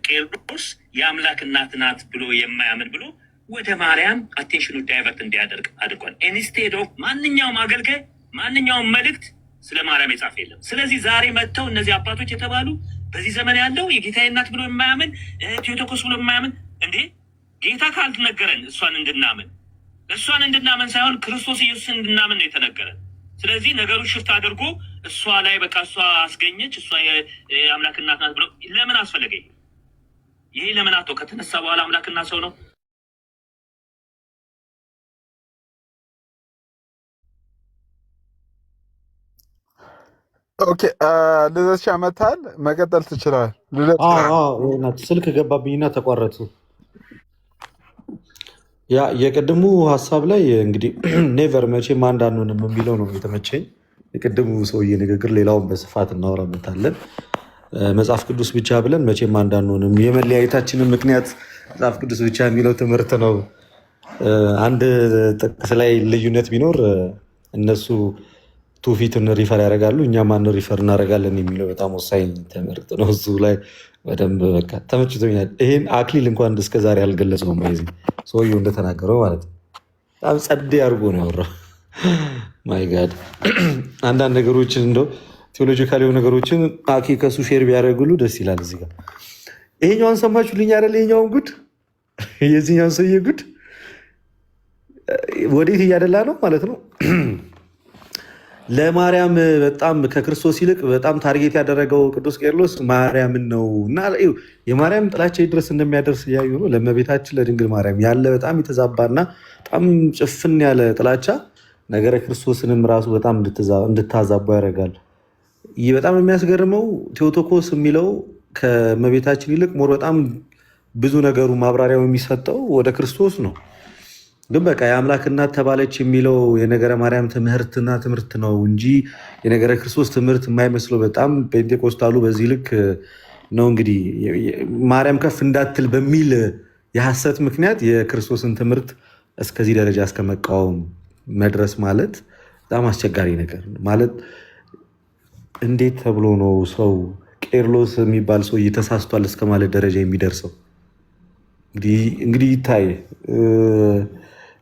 ቄርሎስ የአምላክ እናት ናት ብሎ የማያምን ብሎ ወደ ማርያም አቴንሽኑ ዳይቨርት እንዲያደርግ አድርጓል። ኢንስቴድ ኦፍ ማንኛውም አገልጋይ ማንኛውም መልእክት ስለ ማርያም የጻፈ የለም። ስለዚህ ዛሬ መጥተው እነዚህ አባቶች የተባሉ በዚህ ዘመን ያለው የጌታዬ እናት ብሎ የማያምን ቴዎቶኮስ ብሎ የማያምን እንዴ ጌታ ካልተነገረን እሷን እንድናምን ሳይሆን ክርስቶስ ኢየሱስን እንድናምን ነው የተነገረን። ስለዚህ ነገሩ ሽፍት አድርጎ እሷ ላይ በቃ እሷ አስገኘች እሷ የአምላክ እናት ናት ብሎ ለምን አስፈለገ? ይሄ ለምን አቶ ከተነሳ በኋላ አምላክና ሰው ነው። ኦኬ ልደት ሻመታል መቀጠል ትችላል። ስልክ ገባብኝና ተቋረጡ። ያ የቅድሙ ሀሳብ ላይ እንግዲህ ኔቨር መቼም አንድ አንሆንም የሚለው ነው የተመቸኝ። የቅድሙ ሰውዬ ንግግር ሌላውን በስፋት እናወራበታለን። መጽሐፍ ቅዱስ ብቻ ብለን መቼም አንድ አንሆንም። የመለያየታችንን ምክንያት መጽሐፍ ቅዱስ ብቻ የሚለው ትምህርት ነው። አንድ ጥቅስ ላይ ልዩነት ቢኖር እነሱ ትውፊትን ሪፈር ያደርጋሉ፣ እኛ ማን ሪፈር እናደርጋለን የሚለው በጣም ወሳኝ ትምህርት ነው። እሱ ላይ በደንብ በቃ ተመችቶኛል። ይህን አክሊል እንኳን እስከዛሬ አልገለጸውም። ይዜ ሰውየው እንደተናገረው ማለት ነው። በጣም ጸዴ አድርጎ ነው ያወራው። ማይ ጋድ አንዳንድ ነገሮችን እንደው ቴዎሎጂካል የሆኑ ነገሮችን አኪ ከሱ ሼር ቢያደርጉሉ ደስ ይላል። እዚህ ጋር ይሄኛውን ሰማችሁልኝ አይደል? ይሄኛውን ጉድ የዚህኛውን ሰውዬ ጉድ ወዴት እያደላ ነው ማለት ነው። ለማርያም በጣም ከክርስቶስ ይልቅ በጣም ታርጌት ያደረገው ቅዱስ ቄርሎስ ማርያምን ነው እና የማርያም ጥላቻ ድረስ እንደሚያደርስ እያዩ ነው። ለእመቤታችን ለድንግል ማርያም ያለ በጣም የተዛባና በጣም ጭፍን ያለ ጥላቻ ነገረ ክርስቶስንም ራሱ በጣም እንድታዛባ ያደርጋል። ይህ በጣም የሚያስገርመው ቴዎቶኮስ የሚለው ከእመቤታችን ይልቅ ሞር በጣም ብዙ ነገሩ ማብራሪያው የሚሰጠው ወደ ክርስቶስ ነው። ግን በቃ የአምላክ እናት ተባለች የሚለው የነገረ ማርያም ትምህርትና ትምህርት ነው እንጂ የነገረ ክርስቶስ ትምህርት የማይመስለው በጣም ፔንቴኮስታሉ በዚህ ልክ ነው። እንግዲህ ማርያም ከፍ እንዳትል በሚል የሐሰት ምክንያት የክርስቶስን ትምህርት እስከዚህ ደረጃ እስከ መቃወም መድረስ ማለት በጣም አስቸጋሪ ነገር ነው። ማለት እንዴት ተብሎ ነው ሰው ቄርሎስ የሚባል ሰው ተሳስቷል እስከ ማለት ደረጃ የሚደርሰው? እንግዲህ ይታይ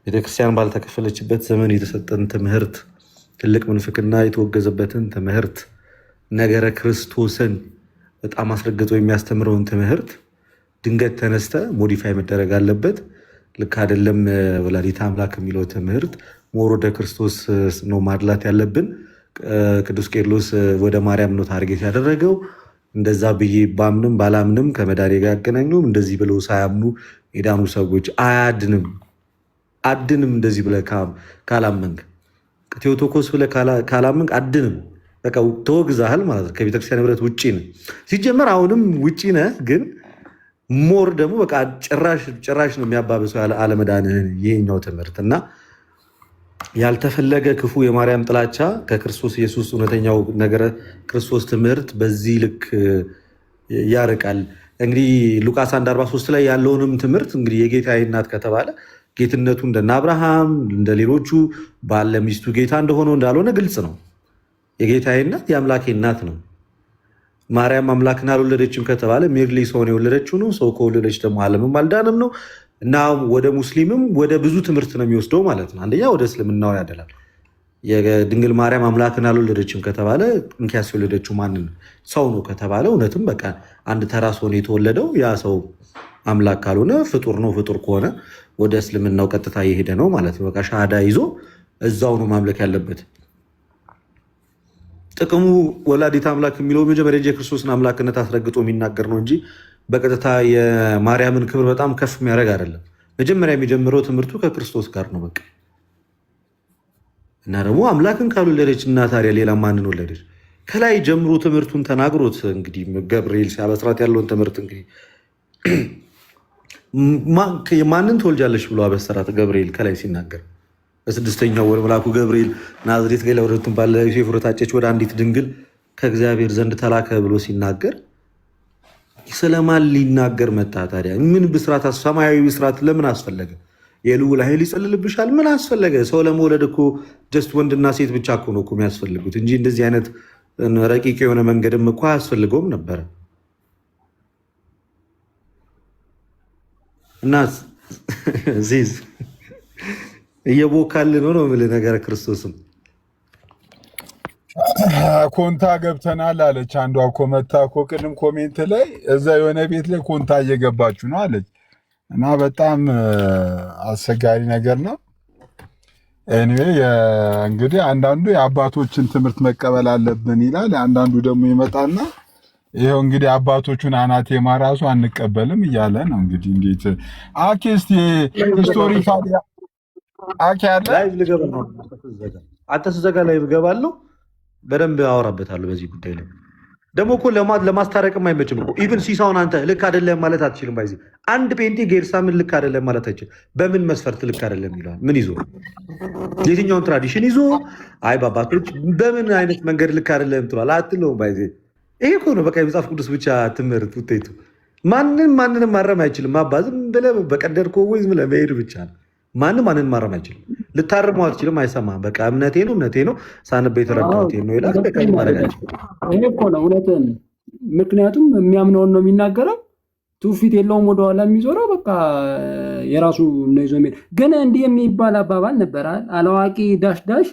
ቤተክርስቲያን ባልተከፈለችበት ዘመን የተሰጠን ትምህርት፣ ትልቅ ምንፍቅና የተወገዘበትን ትምህርት፣ ነገረ ክርስቶስን በጣም አስረግጦ የሚያስተምረውን ትምህርት ድንገት ተነስተ ሞዲፋይ መደረግ አለበት፣ ልክ አይደለም፣ ወላዲተ አምላክ የሚለው ትምህርት ሞር ወደ ክርስቶስ ነው ማድላት ያለብን፣ ቅዱስ ቄርሎስ ወደ ማርያም ነው ታርጌት ያደረገው፣ እንደዛ ብዬ ባምንም ባላምንም ከመዳኔ ጋር ያገናኙም እንደዚህ ብለው ሳያምኑ የዳኑ ሰዎች አድንም እንደዚህ ብለህ ካላመንክ ቴዎቶኮስ ብለህ ካላመንክ አድንም በቃ ተወግዛሃል ማለት ነው። ከቤተክርስቲያን ህብረት ውጭ ነህ። ሲጀመር አሁንም ውጭ ነህ፣ ግን ሞር ደግሞ በቃ ጭራሽ ነው የሚያባብሰው አለመዳንህን ይሄኛው ትምህርት እና ያልተፈለገ ክፉ የማርያም ጥላቻ ከክርስቶስ ኢየሱስ እውነተኛው ነገረ ክርስቶስ ትምህርት በዚህ ልክ ያርቃል። እንግዲህ ሉቃስ 1:43 ላይ ያለውንም ትምህርት እንግዲህ የጌታዬ እናት ከተባለ ጌትነቱ እንደነ አብርሃም እንደ ሌሎቹ ባለ ሚስቱ ጌታ እንደሆነው እንዳልሆነ ግልጽ ነው። የጌታዬ እናት የአምላኬ እናት ነው። ማርያም አምላክን አልወለደችም ከተባለ ሜርሊ ሰውን የወለደችው ነው። ሰው ከወለደች ደግሞ ዓለምም አልዳንም ነው እና ወደ ሙስሊምም ወደ ብዙ ትምህርት ነው የሚወስደው ማለት ነው። አንደኛ ወደ እስልምናው ያደላል። የድንግል ማርያም አምላክን አልወለደችም ከተባለ እንኪያስ የወለደችው ማንን ሰው ነው ከተባለ እውነትም በቃ አንድ ተራ ሰው ነው የተወለደው። ያ ሰው አምላክ ካልሆነ ፍጡር ነው። ፍጡር ከሆነ ወደ እስልምናው ቀጥታ እየሄደ ነው ማለት ነው። በቃ ሻሃዳ ይዞ እዛው ነው ማምለክ ያለበት። ጥቅሙ ወላዲተ አምላክ የሚለው መጀመሪያ የክርስቶስን አምላክነት አስረግጦ የሚናገር ነው እንጂ በቀጥታ የማርያምን ክብር በጣም ከፍ የሚያደርግ አይደለም። መጀመሪያ የሚጀምረው ትምህርቱ ከክርስቶስ ጋር ነው በቃ። እና ደግሞ አምላክን ካልወለደች እና ታዲያ ሌላ ማንን ወለደች? ከላይ ጀምሮ ትምህርቱን ተናግሮት እንግዲህ ገብርኤል ሲያበስራት ያለውን ትምህርት እንግዲህ ማንን ትወልጃለች ብሎ አበሰራት ገብርኤል ከላይ ሲናገር በስድስተኛው ወር መልአኩ ገብርኤል ናዝሬት ገሊላ ወደምትባል ዮሴፍ ወደታጨች ወደ አንዲት ድንግል ከእግዚአብሔር ዘንድ ተላከ ብሎ ሲናገር ስለማን ሊናገር መጣ ታዲያ? ምን ብስራት ሰማያዊ ብስራት ለምን አስፈለገ? የልዑል ኃይል ይጸልልብሻል ምን አስፈለገ? ሰው ለመውለድ እኮ ጀስት ወንድና ሴት ብቻ እኮ ነው የሚያስፈልጉት እንጂ እንደዚህ አይነት ረቂቅ የሆነ መንገድም እኮ አያስፈልገውም ነበረ። እና ዚዝ እየቦካልን ነው የምልህ ነገረ ክርስቶስም ኮንታ ገብተናል አለች አንዷ እኮ መታ እኮ ቅድም ኮሜንት ላይ እዛ የሆነ ቤት ላይ ኮንታ እየገባችሁ ነው አለች። እና በጣም አስቸጋሪ ነገር ነው። ኤኒዌይ እንግዲህ አንዳንዱ የአባቶችን ትምህርት መቀበል አለብን ይላል፣ አንዳንዱ ደግሞ ይመጣና ይሄው እንግዲህ አባቶቹን አናቴማ ራሱ አንቀበልም እያለ ነው። እንግዲህ እንዴት አኬስቲ ሂስቶሪካሊ አኬ አለ ላይቭ ልገባ ነው። አንተ ስዘጋ ላይቭ እገባለሁ፣ በደንብ አወራበታለሁ በዚህ ጉዳይ ላይ። ደግሞ እኮ ለማስታረቅም አይመችም እኮ ኢቭን ሲሳውን አንተ ልክ አይደለም ማለት አትችልም። ባይዚ አንድ ፔንቴ ጌርሳምን ልክ አይደለም ማለት አይችልም። በምን መስፈርት ልክ አይደለም ይለዋል? ምን ይዞ የትኛውን ትራዲሽን ይዞ አይ ባባቶች በምን አይነት መንገድ ልክ አይደለም ትሏል አትለውም። ባይዚ ይሄ እኮ ነው በቃ የመጽሐፍ ቅዱስ ብቻ ትምህርት ውጤቱ። ማንንም ማረም አይችልም። አባ ዝም ብለህ በቀደድከው ወይ ዝም ብለህ መሄድ ብቻ ነው። ማንንም ማረም አይችልም። ልታርመው አትችልም። አይሰማም። በቃ እምነቴ ነው ሳንበ የተረዳሁት ነው ይላል። በቃ ማረጋች ይሄ እኮ ነው እውነትን። ምክንያቱም የሚያምነውን ነው የሚናገረው። ትውፊት የለውም ወደኋላ የሚዞረው በቃ የራሱ ነው ይዞ የሚል። ግን እንዲህ የሚባል አባባል ነበር አላዋቂ ዳሽ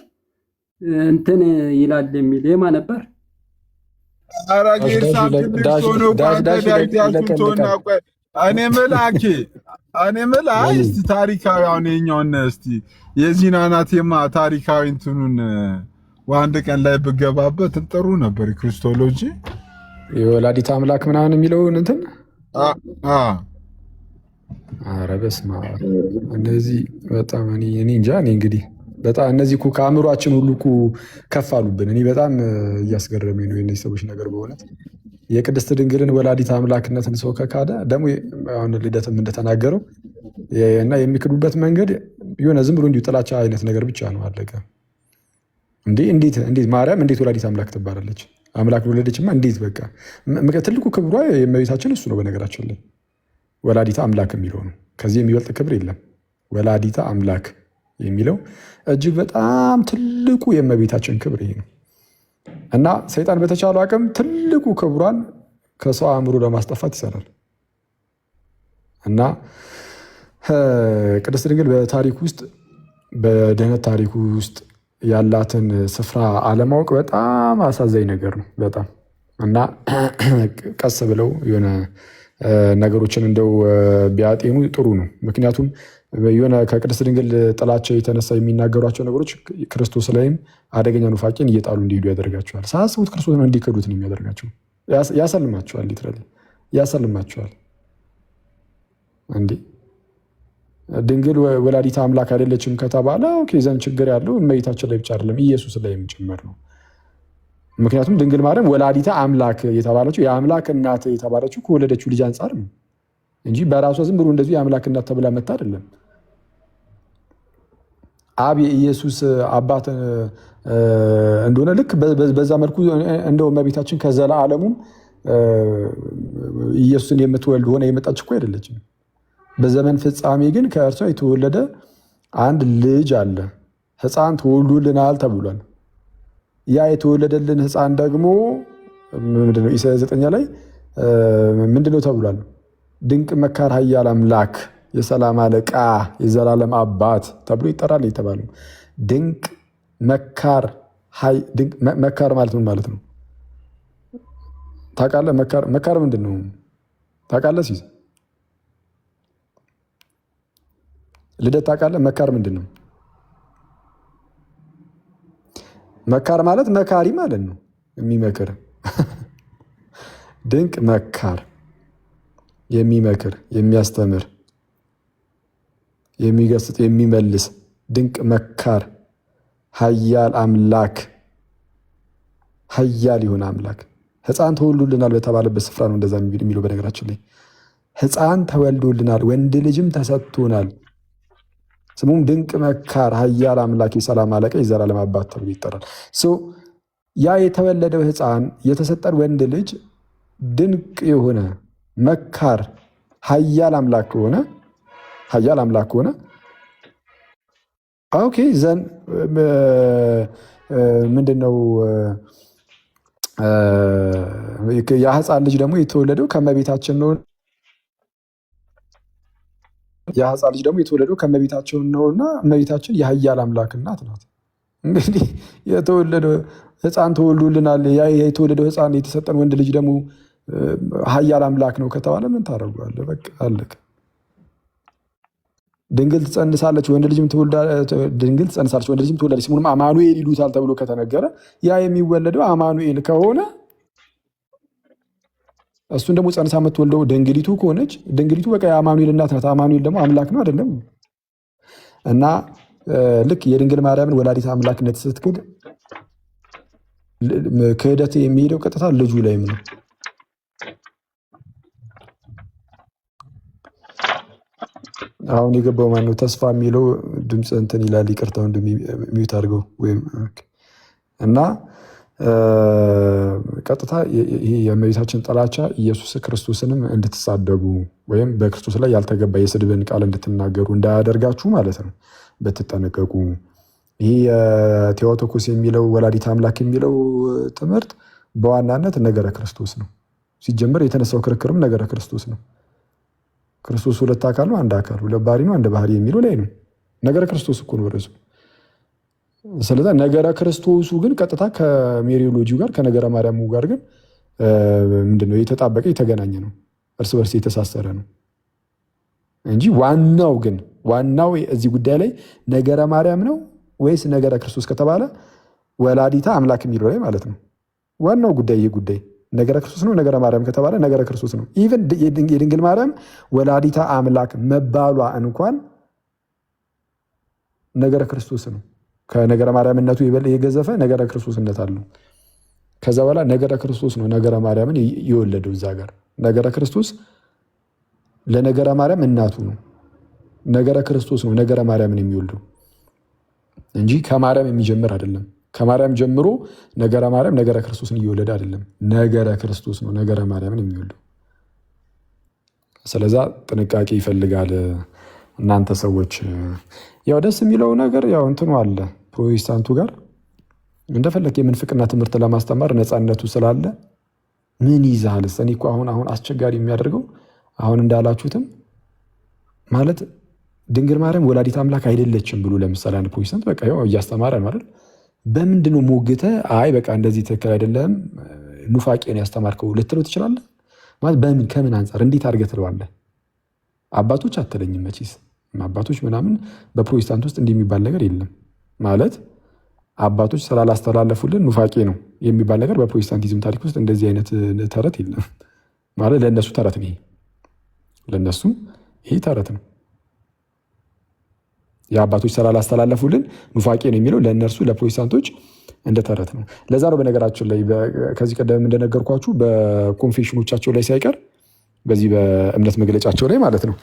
እንትን ይላል የሚል የማ ነበር? እኔ የምልህ እስቲ ታሪካዊ አሁን የኛውን እስቲ የዚህን አናቴማ ታሪካዊ እንትኑን በአንድ ቀን ላይ ብገባበት ጥሩ ነበር። ክርስቶሎጂ የወላዲተ አምላክ ምናምን የሚለውን እንትን ኧረ በስመ አብ እነዚህ በጣም እኔ እንጃ። እኔ እንግዲህ በጣም እነዚህ እኮ ከአእምሯችን ሁሉ እኮ ከፍ አሉብን። እኔ በጣም እያስገረመኝ ነው የእነዚህ ሰዎች ነገር በእውነት የቅድስት ድንግልን ወላዲት አምላክነትን ሰው ከካደ ደግሞ አሁን ልደትም እንደተናገረው እና የሚክዱበት መንገድ የሆነ ዝም ብሎ እንዲሁ ጥላቻ አይነት ነገር ብቻ ነው። አለቀ። እንዴት ማርያም እንዴት ወላዲት አምላክ ትባላለች? አምላክ ወለደችማ እንዴት? በቃ ትልቁ ክብሯ የእመቤታችን እሱ ነው። በነገራችን ላይ ወላዲታ አምላክ የሚለው ነው። ከዚህ የሚበልጥ ክብር የለም። ወላዲታ አምላክ የሚለው እጅግ በጣም ትልቁ የእመቤታችን ክብር ይሄ ነው እና ሰይጣን በተቻለው አቅም ትልቁ ክብሯን ከሰው አእምሮ ለማስጠፋት ይሰራል እና ቅድስት ድንግል በታሪክ ውስጥ በድህነት ታሪክ ውስጥ ያላትን ስፍራ አለማወቅ በጣም አሳዛኝ ነገር ነው። በጣም እና ቀስ ብለው የሆነ ነገሮችን እንደው ቢያጤኑ ጥሩ ነው። ምክንያቱም የሆነ ከቅድስት ድንግል ጥላቸው የተነሳ የሚናገሯቸው ነገሮች ክርስቶስ ላይም አደገኛ ኑፋቄን እየጣሉ እንዲሄዱ ያደርጋቸዋል። ሳያስቡት ክርስቶስን እንዲክዱት ነው የሚያደርጋቸው። ያሰልማቸዋል፣ ሊትራሊ ያሰልማቸዋል። እንዴ ድንግል ወላዲታ አምላክ አይደለችም ከተባለ ኦኬ ዘንድ ችግር ያለው እመቤታችን ላይ ብቻ አይደለም ኢየሱስ ላይም ጭምር ነው። ምክንያቱም ድንግል ማርያም ወላዲታ አምላክ የተባለችው የአምላክ እናት የተባለችው ከወለደችው ልጅ አንጻር ነው እንጂ በራሷ ዝም ብሎ እንደዚህ የአምላክ እናት ተብላ መታ አይደለም። አብ የኢየሱስ አባት እንደሆነ ልክ በዛ መልኩ እንደው እመቤታችን ከዘላለሙም ኢየሱስን የምትወልድ ሆነ የመጣች እኮ አይደለችም። በዘመን ፍጻሜ ግን ከእርሷ የተወለደ አንድ ልጅ አለ፣ ሕፃን ተወልዶልናል ተብሏል። ያ የተወለደልን ሕፃን ደግሞ ምንድነው? ኢሳይያስ 9 ላይ ምንድነው ተብሏል? ድንቅ መካር፣ ኃያል አምላክ፣ የሰላም አለቃ፣ የዘላለም አባት ተብሎ ይጠራል የተባለው። ድንቅ መካር መካር ማለት ምን ማለት ነው ታውቃለህ? መካር ምንድን ነው ታውቃለህ? ሲስ ልደት ታውቃለህ? መካር ምንድን ነው? መካር ማለት መካሪ ማለት ነው፣ የሚመክር ድንቅ መካር የሚመክር የሚያስተምር የሚገስጥ የሚመልስ ድንቅ መካር ኃያል አምላክ ኃያል የሆነ አምላክ ሕፃን ተወልዶልናል በተባለበት ስፍራ ነው እንደዛ የሚለው። በነገራችን ላይ ሕፃን ተወልዶልናል ወንድ ልጅም ተሰጥቶናል ስሙም ድንቅ መካር ኃያል አምላክ የሰላም አለቃ የዘላለም አባት ተብሎ ይጠራል። ያ የተወለደው ሕፃን የተሰጠን ወንድ ልጅ ድንቅ የሆነ መካር ኃያል አምላክ ከሆነ ኦኬ ዘን ምንድነው ያ ሕፃን ልጅ ደግሞ የተወለደው ከእመቤታችን ነው። ያ ሕፃን ልጅ ደግሞ የተወለደው ከእመቤታችን ነውና እመቤታችን የኃያል አምላክ እናት ናት። እንግዲህ የተወለደው ሕፃን ተወልዶልናል። ያ የተወለደው ሕፃን የተሰጠን ወንድ ልጅ ደግሞ ኃያል አምላክ ነው ከተባለ ምን ታደርገዋለህ? በቃ አለቀ። ድንግል ትጸንሳለች ወንድ ልጅም ትወልዳለች ስሙንም አማኑኤል ይሉታል ተብሎ ከተነገረ ያ የሚወለደው አማኑኤል ከሆነ እሱን ደግሞ ጸንሳ የምትወልደው ድንግሊቱ ከሆነች ድንግሊቱ በቃ የአማኑኤል እናት ናት። አማኑኤል ደግሞ አምላክ ነው አይደለም? እና ልክ የድንግል ማርያምን ወላዲት አምላክነት ስትክድ ክህደት የሚሄደው ቀጥታ ልጁ ላይም ነው። አሁን የገባው ማነው? ተስፋ የሚለው ድምፅ እንትን ይላል። ይቅርታው እንደሚዩት አድርገው ወይም እና ቀጥታ ይሄ የእመቤታችን ጥላቻ ኢየሱስ ክርስቶስንም እንድትሳደቡ ወይም በክርስቶስ ላይ ያልተገባ የስድብን ቃል እንድትናገሩ እንዳያደርጋችሁ ማለት ነው። በትጠነቀቁ። ይህ የቴዎቶኮስ የሚለው ወላዲት አምላክ የሚለው ትምህርት በዋናነት ነገረ ክርስቶስ ነው። ሲጀመር የተነሳው ክርክርም ነገረ ክርስቶስ ነው። ክርስቶስ ሁለት አካል ነው፣ አንድ አካል፣ ሁለት ባህሪ ነው፣ አንድ ባህሪ የሚለው ላይ ነው። ነገረ ክርስቶስ እኮ ነው ርዕሱ። ስለዚህ ነገረ ክርስቶሱ ግን ቀጥታ ከሜሪዮሎጂው ጋር ከነገረ ማርያሙ ጋር ግን ምንድነው የተጣበቀ የተገናኘ ነው፣ እርስ በርስ የተሳሰረ ነው እንጂ ዋናው እዚህ ጉዳይ ላይ ነገረ ማርያም ነው ወይስ ነገረ ክርስቶስ ከተባለ ወላዲታ አምላክ የሚለው ላይ ማለት ነው። ዋናው ጉዳይ ይህ ጉዳይ ነገረ ክርስቶስ ነው። ነገረ ማርያም ከተባለ ነገረ ክርስቶስ ነው። ኢቨን የድንግል ማርያም ወላዲታ አምላክ መባሏ እንኳን ነገረ ክርስቶስ ነው። ከነገረ ማርያምነቱ የገዘፈ ነገረ ክርስቶስነት አለው። ከዛ በኋላ ነገረ ክርስቶስ ነው ነገረ ማርያምን የወለደው። እዛ ጋር ነገረ ክርስቶስ ለነገረ ማርያም እናቱ ነው። ነገረ ክርስቶስ ነው ነገረ ማርያምን የሚወልደው እንጂ ከማርያም የሚጀምር አይደለም። ከማርያም ጀምሮ ነገረ ማርያም ነገረ ክርስቶስን እየወለደ አይደለም። ነገረ ክርስቶስ ነው ነገረ ማርያምን የሚወልደው። ስለዛ ጥንቃቄ ይፈልጋል። እናንተ ሰዎች ያው ደስ የሚለው ነገር ያው እንትኑ አለ ፕሮቴስታንቱ ጋር እንደፈለክ የምንፍቅና ትምህርት ለማስተማር ነፃነቱ ስላለ ምን ይዛል? እኔ እኮ አሁን አስቸጋሪ የሚያደርገው አሁን እንዳላችሁትም ማለት ድንግል ማርያም ወላዲት አምላክ አይደለችም ብሎ ለምሳሌ አንድ ፕሮቴስታንት በቃ ያው እያስተማረ ነው አይደል? በምንድነው ሞግተ አይ በቃ እንደዚህ ትክክል አይደለም ኑፋቄን ያስተማርከው ልትለው ትችላለህ? ማለት በምን ከምን አንፃር እንዴት አድርገህ ትለዋለህ? አባቶች አትለኝም መቼስ አባቶች ምናምን በፕሮቴስታንት ውስጥ እንዲህ የሚባል ነገር የለም። ማለት አባቶች ስላላስተላለፉልን ኑፋቄ ነው የሚባል ነገር በፕሮቴስታንቲዝም ታሪክ ውስጥ እንደዚህ አይነት ተረት የለም። ማለት ለእነሱ ተረት ነው። ለእነሱ ይሄ ተረት ነው። የአባቶች ስላላስተላለፉልን ኑፋቄ ነው የሚለው ለእነርሱ ለፕሮቴስታንቶች እንደ ተረት ነው። ለዛ ነው በነገራችን ላይ ከዚህ ቀደም እንደነገርኳችሁ በኮንፌሽኖቻቸው ላይ ሳይቀር በዚህ በእምነት መግለጫቸው ላይ ማለት ነው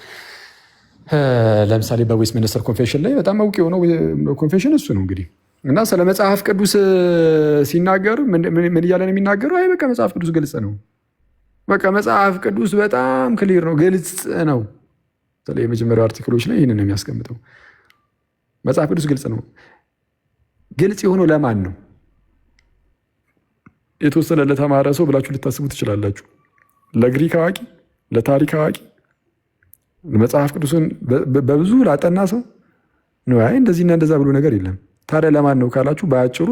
ለምሳሌ በዌስትሚኒስተር ኮንፌሽን ላይ በጣም አውቂ የሆነው ኮንፌሽን እሱ ነው እንግዲህ እና ስለ መጽሐፍ ቅዱስ ሲናገር ምን እያለ ነው የሚናገረው? አይ በቃ መጽሐፍ ቅዱስ ግልጽ ነው። በቃ መጽሐፍ ቅዱስ በጣም ክሊር ነው፣ ግልጽ ነው። ስለ የመጀመሪያው አርቲክሎች ላይ ይህንን ነው የሚያስቀምጠው። መጽሐፍ ቅዱስ ግልጽ ነው። ግልጽ የሆነው ለማን ነው? የተወሰነ ለተማረ ሰው ብላችሁ ልታስቡ ትችላላችሁ። ለግሪክ አዋቂ፣ ለታሪክ አዋቂ፣ መጽሐፍ ቅዱስን በብዙ ላጠና ሰው ነው። አይ እንደዚህና እንደዛ ብሎ ነገር የለም። ታዲያ ለማን ነው ካላችሁ በአጭሩ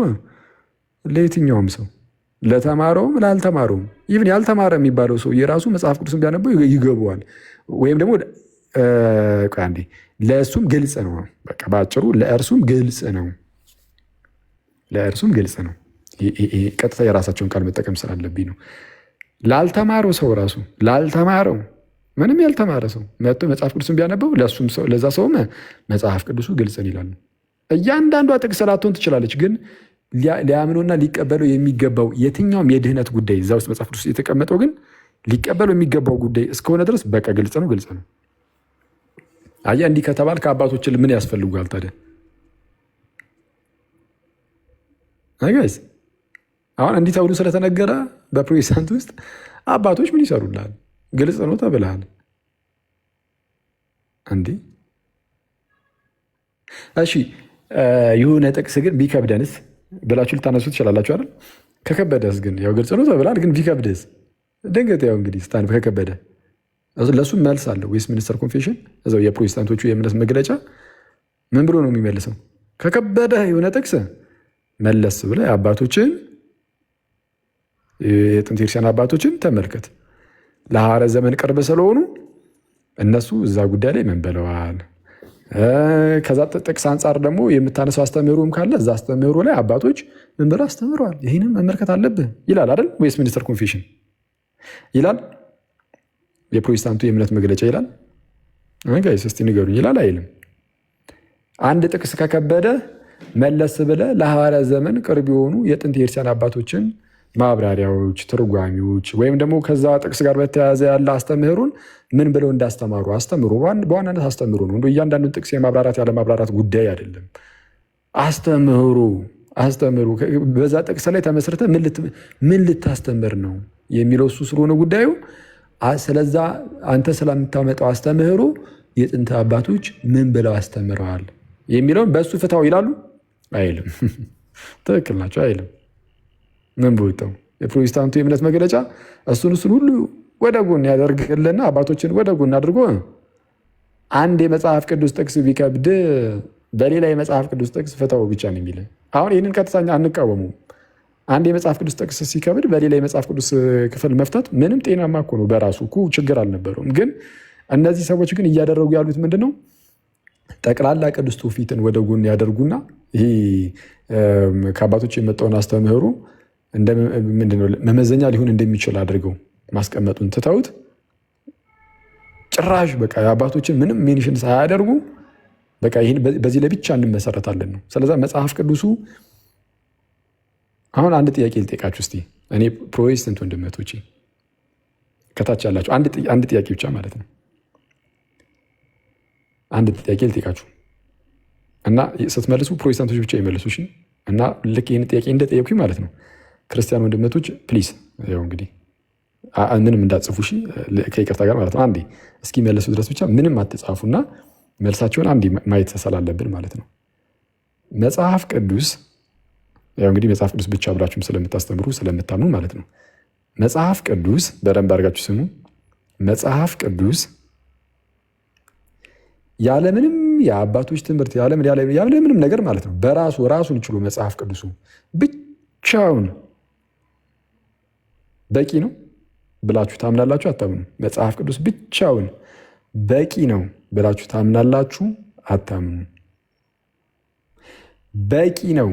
ለየትኛውም ሰው፣ ለተማረውም ላልተማረውም። ኢቭን ያልተማረ የሚባለው ሰው የራሱ መጽሐፍ ቅዱስን ቢያነበው ይገባዋል። ወይም ደግሞ አንዴ ለእርሱም ግልጽ ነው። በቃ በአጭሩ ለእርሱም ግልጽ ነው። ለእርሱም ግልጽ ነው። ቀጥታ የራሳቸውን ቃል መጠቀም ስላለብኝ ነው። ላልተማረው ሰው ራሱ ላልተማረው ምንም ያልተማረ ሰው መጥቶ መጽሐፍ ቅዱስን ቢያነበው ለዛ ሰውም መጽሐፍ ቅዱሱ ግልጽን ይላሉ። እያንዳንዷ ጥቅስ ላትሆን ትችላለች፣ ግን ሊያምኑና ሊቀበለው የሚገባው የትኛውም የድህነት ጉዳይ እዛ ውስጥ መጽሐፍ ቅዱስ የተቀመጠው ግን ሊቀበለው የሚገባው ጉዳይ እስከሆነ ድረስ በቃ ግልጽ ነው፣ ግልጽ ነው። አየህ እንዲህ ከተባል ከአባቶች ምን ያስፈልጓል ታዲያ? አይገስ አሁን እንዲህ ተብሎ ስለተነገረ በፕሮቴስታንት ውስጥ አባቶች ምን ይሰሩልሃል? ግልጽ ነው ተብልሃል። እንዲህ እሺ የሆነ ጥቅስ ግን ቢከብደንስ ብላችሁ ልታነሱ ትችላላችሁ አይደል? ከከበደስ ግን ያው ግልጽ ነው ተብልሃል፣ ግን ቢከብደስ ድንገት ያው እንግዲህ ስታን ከከበደ ለሱ መልስ አለው። ዌስትሚኒስተር ኮንፌሽን እዛው የፕሮቴስታንቶቹ የእምነት መግለጫ ምን ብሎ ነው የሚመልሰው? ከከበደ የሆነ ጥቅስ መለስ ብለህ አባቶችን የጥንት ክርስቲያን አባቶችን ተመልከት። ለሐዋርያት ዘመን ቅርብ ስለሆኑ እነሱ እዛ ጉዳይ ላይ ምን ብለዋል? ከዛ ጥቅስ አንጻር ደግሞ የምታነሳው አስተምህሮም ካለ እዛ አስተምህሮ ላይ አባቶች ምን ብለው አስተምረዋል፣ ይህንን መመልከት አለብህ ይላል አይደል? ዌስትሚኒስተር ኮንፌሽን ይላል። የፕሮቴስታንቱ የእምነት መግለጫ ይላል። ጋይስ እስቲ ንገሩኝ፣ ይላል አይልም? አንድ ጥቅስ ከከበደ መለስ ብለህ ለሐዋርያት ዘመን ቅርብ የሆኑ የጥንት የክርስቲያን አባቶችን ማብራሪያዎች፣ ትርጓሚዎች ወይም ደግሞ ከዛ ጥቅስ ጋር በተያያዘ ያለ አስተምህሩን ምን ብለው እንዳስተማሩ አስተምሩ። በዋናነት አስተምሩ ነው። እንደ እያንዳንዱን ጥቅስ የማብራራት ያለ ማብራራት ጉዳይ አይደለም። አስተምሩ። በዛ ጥቅስ ላይ ተመስርተ ምን ልታስተምር ነው የሚለው እሱ ስለሆነ ጉዳዩ። ስለዛ አንተ ስለምታመጣው አስተምህሩ የጥንት አባቶች ምን ብለው አስተምረዋል የሚለውን በእሱ ፍታው ይላሉ አይልም? ትክክል ናቸው አይልም? ምን በወጣው የፕሮቴስታንቱ የእምነት መግለጫ እሱን ሁሉ ወደ ጎን ያደርግልና አባቶችን ወደ ጎን አድርጎ አንድ የመጽሐፍ ቅዱስ ጥቅስ ቢከብድ በሌላ የመጽሐፍ ቅዱስ ጥቅስ ፍታው ብቻ ነው የሚል። አሁን ይህንን ቀጥታ አንቃወሙም። አንድ የመጽሐፍ ቅዱስ ጥቅስ ሲከብድ በሌላ የመጽሐፍ ቅዱስ ክፍል መፍታት ምንም ጤናማ እኮ ነው፣ በራሱ እኮ ችግር አልነበረውም። ግን እነዚህ ሰዎች ግን እያደረጉ ያሉት ምንድን ነው? ጠቅላላ ቅዱስ ትውፊትን ወደ ጎን ያደርጉና ይሄ ከአባቶች የመጣውን አስተምህሩ ምንድነው መመዘኛ ሊሆን እንደሚችል አድርገው ማስቀመጡን ትተውት ጭራሽ በቃ የአባቶችን ምንም ሜንሽን ሳያደርጉ በቃ ይህን በዚህ ላይ ብቻ እንመሰረታለን ነው። ስለዛ መጽሐፍ ቅዱሱ አሁን አንድ ጥያቄ ልጠይቃችሁ እስቲ እኔ ፕሮቴስታንት ወንድሞቼ ከታች ያላችሁ አንድ ጥያቄ ብቻ ማለት ነው። አንድ ጥያቄ ልጠይቃችሁ እና ስትመልሱ ፕሮቴስታንቶች ብቻ ይመልሱ እሺ። እና ልክ ይህን ጥያቄ እንደጠየኩኝ ማለት ነው ክርስቲያን ወንድሞች ፕሊዝ ያው እንግዲህ ምንም እንዳትጽፉ እሺ፣ ከይቅርታ ጋር ማለት ነው። አንዴ እስኪ መለሱ ድረስ ብቻ ምንም አትጻፉና መልሳቸውን አንዴ ማየት ስላለብን ማለት ነው። መጽሐፍ ቅዱስ ያው እንግዲህ መጽሐፍ ቅዱስ ብቻ ብላችሁም ስለምታስተምሩ ስለምታምኑ ማለት ነው። መጽሐፍ ቅዱስ በደንብ አድርጋችሁ ስሙ። መጽሐፍ ቅዱስ ያለምንም የአባቶች ትምህርት ያለምንም ነገር ማለት ነው ራሱን ችሎ መጽሐፍ ቅዱሱ ብቻውን በቂ ነው ብላችሁ ታምናላችሁ? አታምኑ? መጽሐፍ ቅዱስ ብቻውን በቂ ነው ብላችሁ ታምናላችሁ? አታምኑ? በቂ ነው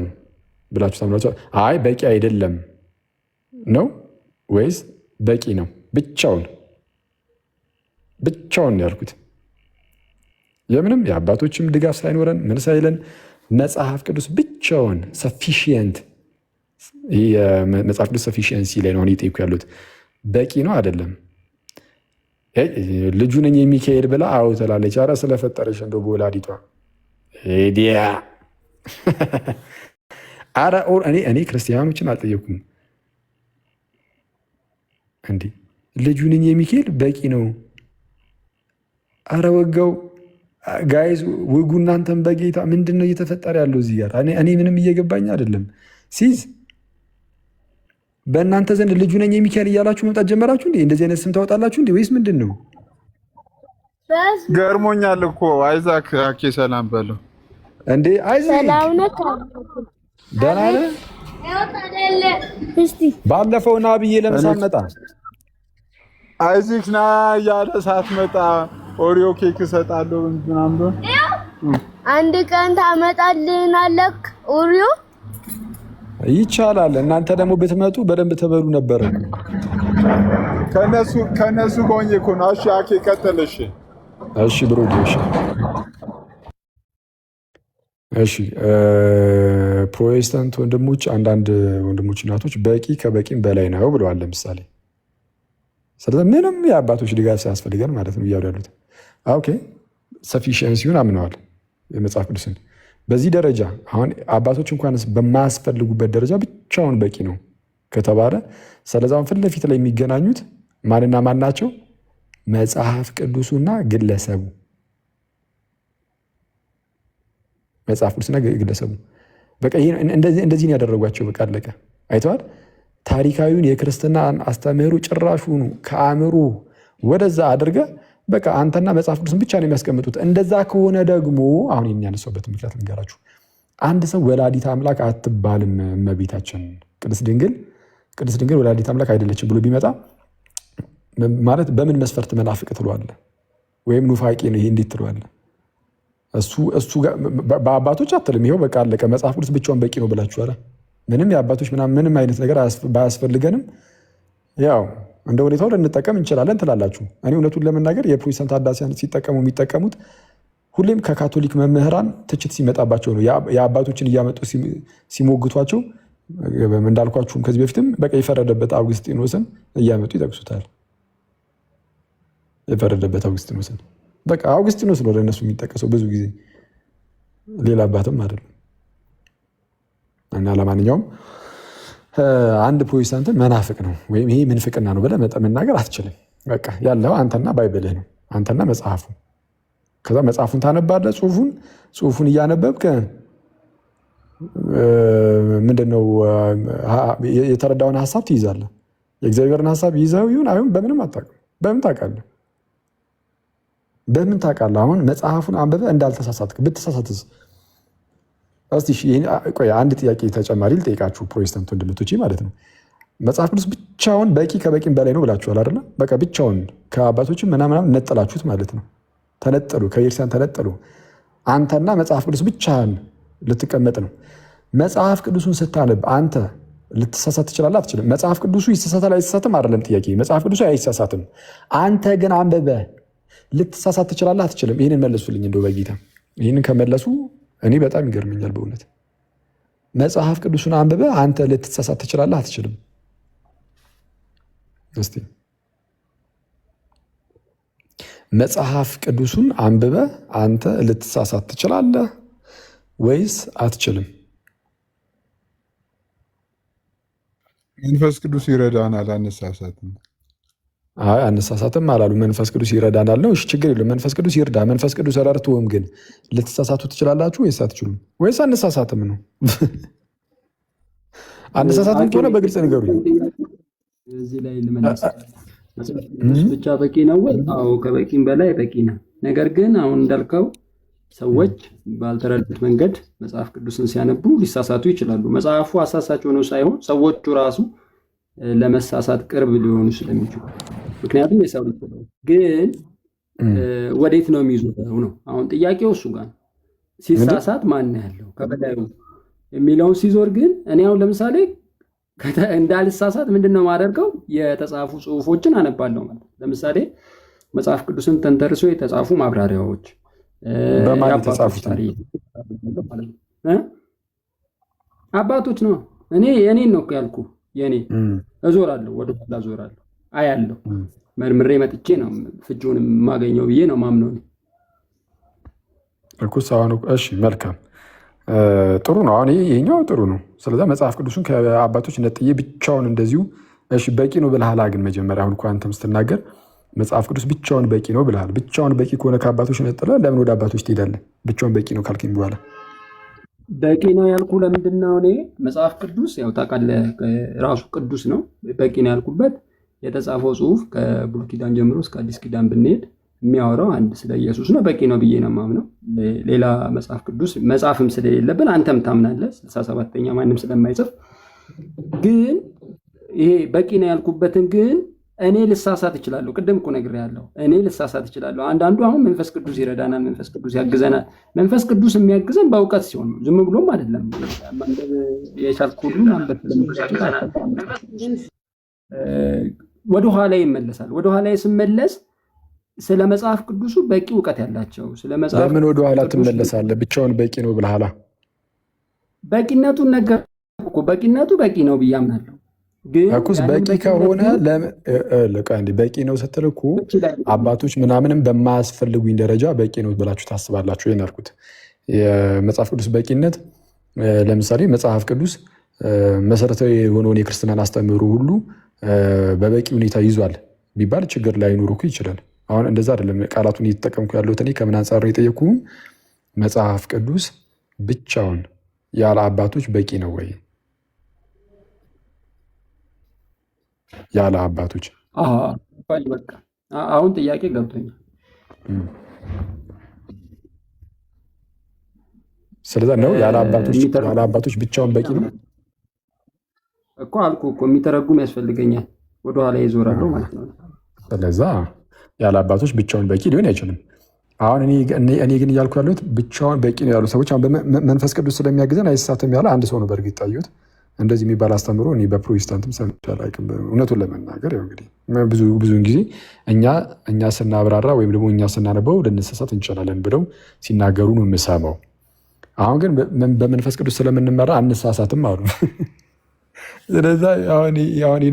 ብላችሁ ታምናላችሁ? አይ በቂ አይደለም ነው ወይስ በቂ ነው? ብቻውን ያልኩት የምንም የአባቶችም ድጋፍ ሳይኖረን ምን ሳይለን መጽሐፍ ቅዱስ ብቻውን ሰፊሽየንት። መጽሐፍ ቅዱስ ሰፊሽየንሲ ላይ ነው እየጠየኩ ያሉት። በቂ ነው አይደለም። ልጁ ነኝ የሚካኤል ብላ አዎ ትላለች። ኧረ ስለፈጠረሽ እንደው በወላዲቷ ዲያ ኧረ እኔ ክርስቲያኖችን አልጠየኩም እንዴ ልጁ ነኝ የሚካኤል በቂ ነው። ኧረ ወጋው ጋይዝ ውጉ እናንተን በጌታ ምንድን ነው እየተፈጠረ ያለው እዚህ ጋር? እኔ ምንም እየገባኝ አይደለም። ሲዝ በእናንተ ዘንድ ልጁ ነኝ የሚካኤል እያላችሁ መምጣት ጀመራችሁ እንዴ? እንደዚህ አይነት ስም ታወጣላችሁ እንዴ? ወይስ ምንድን ነው? ገርሞኛል እኮ አይዛክ። አኬ ሰላም በለው እንዴ አይዛክ። ደህና ነህ? ባለፈው ና ብዬ ለምሳ መጣ አይዚክ ና እያለ ሳትመጣ ኦሪዮ ኬክ እሰጣለሁ ምናምን ብሎ አንድ ቀን ታመጣልናለህ ኦሪዮ? ይቻላል። እናንተ ደግሞ ብትመጡ በደንብ ትበሉ ነበር። ከነሱ ሆኜ እኮ ነው። እሺ አኬ ቀጥልሽ። እሺ ብሩክ እሺ ፕሮቴስታንት ወንድሞች፣ አንዳንድ ወንድሞች እናቶች በቂ ከበቂም በላይ ነው ብለዋል። ለምሳሌ ስለዚህ ምንም የአባቶች ድጋፍ ሳያስፈልገን ማለት ነው እያሉ ያሉት። ኦኬ ሰፊሽንሲውን አምነዋል የመጽሐፍ ቅዱስን በዚህ ደረጃ። አሁን አባቶች እንኳን በማያስፈልጉበት ደረጃ ብቻውን በቂ ነው ከተባለ ስለዛውን ፊት ለፊት ላይ የሚገናኙት ማንና ማን ናቸው? መጽሐፍ ቅዱሱና ግለሰቡ። መጽሐፍ ቅዱስና ግለሰቡ በቃ እንደዚህ ነው ያደረጓቸው። በቃ አለቀ። አይተዋል። ታሪካዊውን የክርስትና አስተምህሮ ጭራሹኑ ከአእምሮ ወደዛ አድርገ በቃ አንተና መጽሐፍ ቅዱስን ብቻ ነው የሚያስቀምጡት። እንደዛ ከሆነ ደግሞ አሁን የሚያነሳውበት ምክንያት ልንገራችሁ። አንድ ሰው ወላዲት አምላክ አትባልም እመቤታችን ቅድስት ድንግል ወላዲት አምላክ አይደለችም ብሎ ቢመጣ ማለት በምን መስፈርት መናፍቅ ትለዋለ? ወይም ኑፋቄ ነው ይሄ እንዴት ትለዋለ? እሱ በአባቶች አትልም። ይኸው በቃ አለቀ። መጽሐፍ ቅዱስ ብቻውን በቂ ነው ብላችኋል። ምንም የአባቶች ምንም አይነት ነገር ባያስፈልገንም ያው እንደ ሁኔታው ልንጠቀም እንችላለን ትላላችሁ። እኔ እውነቱን ለመናገር የፕሮቴስታንት አዳሲያን ሲጠቀሙ የሚጠቀሙት ሁሌም ከካቶሊክ መምህራን ትችት ሲመጣባቸው ነው። የአባቶችን እያመጡ ሲሞግቷቸው እንዳልኳችሁም ከዚህ በፊትም በቃ የፈረደበት አውግስጢኖስን እያመጡ ይጠቅሱታል። የፈረደበት አውግስጢኖስን በቃ አውግስጢኖስ ነው ለእነሱ የሚጠቀሰው ብዙ ጊዜ፣ ሌላ አባትም አይደለም። እና ለማንኛውም አንድ ፕሮቴስታንትን መናፍቅ ነው ወይም ይሄ ምንፍቅና ነው ብለህ መናገር አትችልም። በቃ ያለው አንተና ባይብልህ ነው፣ አንተና መጽሐፉ። ከዛ መጽሐፉን ታነባለህ፣ ጽሁፉን እያነበብክ ምንድነው የተረዳውን ሀሳብ ትይዛለህ። የእግዚአብሔርን ሀሳብ ይዘው ይሁን አይሁን በምንም አታውቅም። በምን ታውቃለህ? አሁን መጽሐፉን አንብበህ እንዳልተሳሳትክ ብትሳሳትስ? እስቲ አንድ ጥያቄ ተጨማሪ ልጠይቃችሁ ፕሮቴስታንት ወንድሞቼ ማለት ነው። መጽሐፍ ቅዱስ ብቻውን በቂ ከበቂም በላይ ነው ብላችኋል አይደለ? በቃ ብቻውን ከአባቶችም ምናምን ነጠላችሁት ማለት ነው። ተነጠሉ፣ ከቤተክርስቲያን ተነጠሉ። አንተና መጽሐፍ ቅዱስ ብቻህን ልትቀመጥ ነው። መጽሐፍ ቅዱሱን ስታነብ አንተ ልትሳሳት ትችላለህ? አትችልም። መጽሐፍ ቅዱሱ ይሳሳታል አይሳሳትም አይደለም ጥያቄ። መጽሐፍ ቅዱሱ አይሳሳትም። አንተ ግን አንብበህ ልትሳሳት ትችላለህ? አትችልም። ይህንን መልሱልኝ እንደው በጌታ ይህንን ከመለሱ እኔ በጣም ይገርመኛል በእውነት። መጽሐፍ ቅዱሱን አንብበ አንተ ልትሳሳት ትችላለህ? አትችልም? እስቲ መጽሐፍ ቅዱሱን አንብበ አንተ ልትሳሳት ትችላለህ ወይስ አትችልም? መንፈስ ቅዱስ ይረዳናል፣ አንሳሳትም። አይ አንሳሳትም አላሉ። መንፈስ ቅዱስ ይረዳናል ነው። እሺ ችግር የለም። መንፈስ ቅዱስ ይርዳ። መንፈስ ቅዱስ ረድቶህም ግን ልትሳሳቱ ትችላላችሁ ወይስ አትችሉም? ወይስ አንሳሳትም ነው? አንሳሳትም ከሆነ በግልጽ ንገሩኝ። እዚህ ላይ ልመለስ። ብቻ በቂ ነው ወይ? አዎ ከበቂም በላይ በቂ ነው። ነገር ግን አሁን እንዳልከው ሰዎች ባልተረዱት መንገድ መጽሐፍ ቅዱስን ሲያነቡ ሊሳሳቱ ይችላሉ። መጽሐፉ አሳሳች ሆኖ ሳይሆን ሰዎቹ ራሱ ለመሳሳት ቅርብ ሊሆኑ ስለሚችሉ፣ ምክንያቱም የሰው ልጅ ግን ወዴት ነው የሚዞረው ነው አሁን ጥያቄው። እሱ ጋር ሲሳሳት ማን ያለው ከበላዩ የሚለውን ሲዞር ግን እኔ አሁን ለምሳሌ እንዳልሳሳት ምንድነው ማደርገው? የተጻፉ ጽሁፎችን አነባለሁ ማለት። ለምሳሌ መጽሐፍ ቅዱስን ተንተርሶ የተጻፉ ማብራሪያዎች በማን የተጻፉት አባቶች ነው። እኔን ነው ያልኩ። የኔ እዞራለሁ፣ ወደ ኋላ እዞራለሁ፣ አያለሁ፣ መርምሬ መጥቼ ነው ፍቺውን የማገኘው ብዬ ነው ማምነው እርኩስ። አሁን እሺ መልካም ጥሩ ነው። አሁን ይሄኛው ጥሩ ነው። ስለዚህ መጽሐፍ ቅዱስን ከአባቶች ነጥዬ ብቻውን እንደዚሁ እሺ በቂ ነው ብለሃል። ግን መጀመሪያ አሁን እኮ አንተም ስትናገር መጽሐፍ ቅዱስ ብቻውን በቂ ነው ብለሃል። ብቻውን በቂ ከሆነ ከአባቶች ነጥለ ለምን ወደ አባቶች ትሄዳለህ? ብቻውን በቂ ነው ካልከኝ በኋላ በቂ ነው ያልኩ ለምንድን ነው? እኔ መጽሐፍ ቅዱስ ያው ታውቃለህ ራሱ ቅዱስ ነው። በቂ ነው ያልኩበት የተጻፈው ጽሁፍ ከብሉይ ኪዳን ጀምሮ እስከ አዲስ ኪዳን ብንሄድ የሚያወራው አንድ ስለ ኢየሱስ ነው። በቂ ነው ብዬ ነው የማምነው። ሌላ መጽሐፍ ቅዱስ መጽሐፍም ስለሌለብን አንተም ታምናለህ 67ኛ ማንም ስለማይጽፍ። ግን ይሄ በቂ ነው ያልኩበትን ግን እኔ ልሳሳት እችላለሁ። ቅድም እኮ ነግሬሃለሁ። እኔ ልሳሳት እችላለሁ። አንዳንዱ አሁን መንፈስ ቅዱስ ይረዳናል፣ መንፈስ ቅዱስ ያግዘናል። መንፈስ ቅዱስ የሚያግዘን በእውቀት ሲሆን ነው፣ ዝም ብሎም አይደለም። የቻልኩ ሁሉ ማንበብ ወደኋላ ይመለሳል። ወደኋላ ስመለስ ስለ መጽሐፍ ቅዱሱ በቂ እውቀት ያላቸው ስለ መጽሐፍ ለምን ወደኋላ ትመለሳለህ? ብቻውን በቂ ነው ብለሃል። በቂነቱን ነገር እኮ በቂነቱ በቂ ነው ብዬ አምናለሁ። እኩስ በቂ ከሆነ በቂ ነው ስትል እኮ አባቶች ምናምንም በማያስፈልጉኝ ደረጃ በቂ ነው ብላችሁ ታስባላችሁ? ይሄን ያልኩት የመጽሐፍ ቅዱስ በቂነት ለምሳሌ መጽሐፍ ቅዱስ መሰረታዊ የሆነውን የክርስትናን አስተምህሮ ሁሉ በበቂ ሁኔታ ይዟል ቢባል ችግር ላይኖር እኮ ይችላል። አሁን እንደዛ አይደለም ቃላቱን እየተጠቀምኩ ያለሁት እኔ ከምን አንጻር ነው የጠየኩህም? መጽሐፍ ቅዱስ ብቻውን ያለ አባቶች በቂ ነው ወይ? ያለ አባቶች በቃ አሁን ጥያቄ ገብቶኛል። ስለዛ ነው ያለ አባቶች ብቻውን በቂ ነው እኮ አልኩ እኮ የሚተረጉም ያስፈልገኛል። ወደኋላ ይዞራለሁ ማለት ነው። ስለዛ ያለ አባቶች ብቻውን በቂ ሊሆን አይችልም። አሁን እኔ ግን እያልኩ ያሉት ብቻውን በቂ ነው ያሉ ሰዎች አሁን መንፈስ ቅዱስ ስለሚያግዘን አይሳትም ያለ አንድ ሰው ነው። በእርግጥ ታዩት እንደዚህ የሚባል አስተምሮ እኔ በፕሮቴስታንትም ሰምቼ አላውቅም። እውነቱን ለመናገር ያው እንግዲህ ብዙውን ጊዜ እኛ ስናብራራ ወይም ደግሞ እኛ ስናነበው ልንሳሳት እንችላለን ብለው ሲናገሩ ነው የምሰማው። አሁን ግን በመንፈስ ቅዱስ ስለምንመራ አንሳሳትም አሉ። ስለዛ አሁን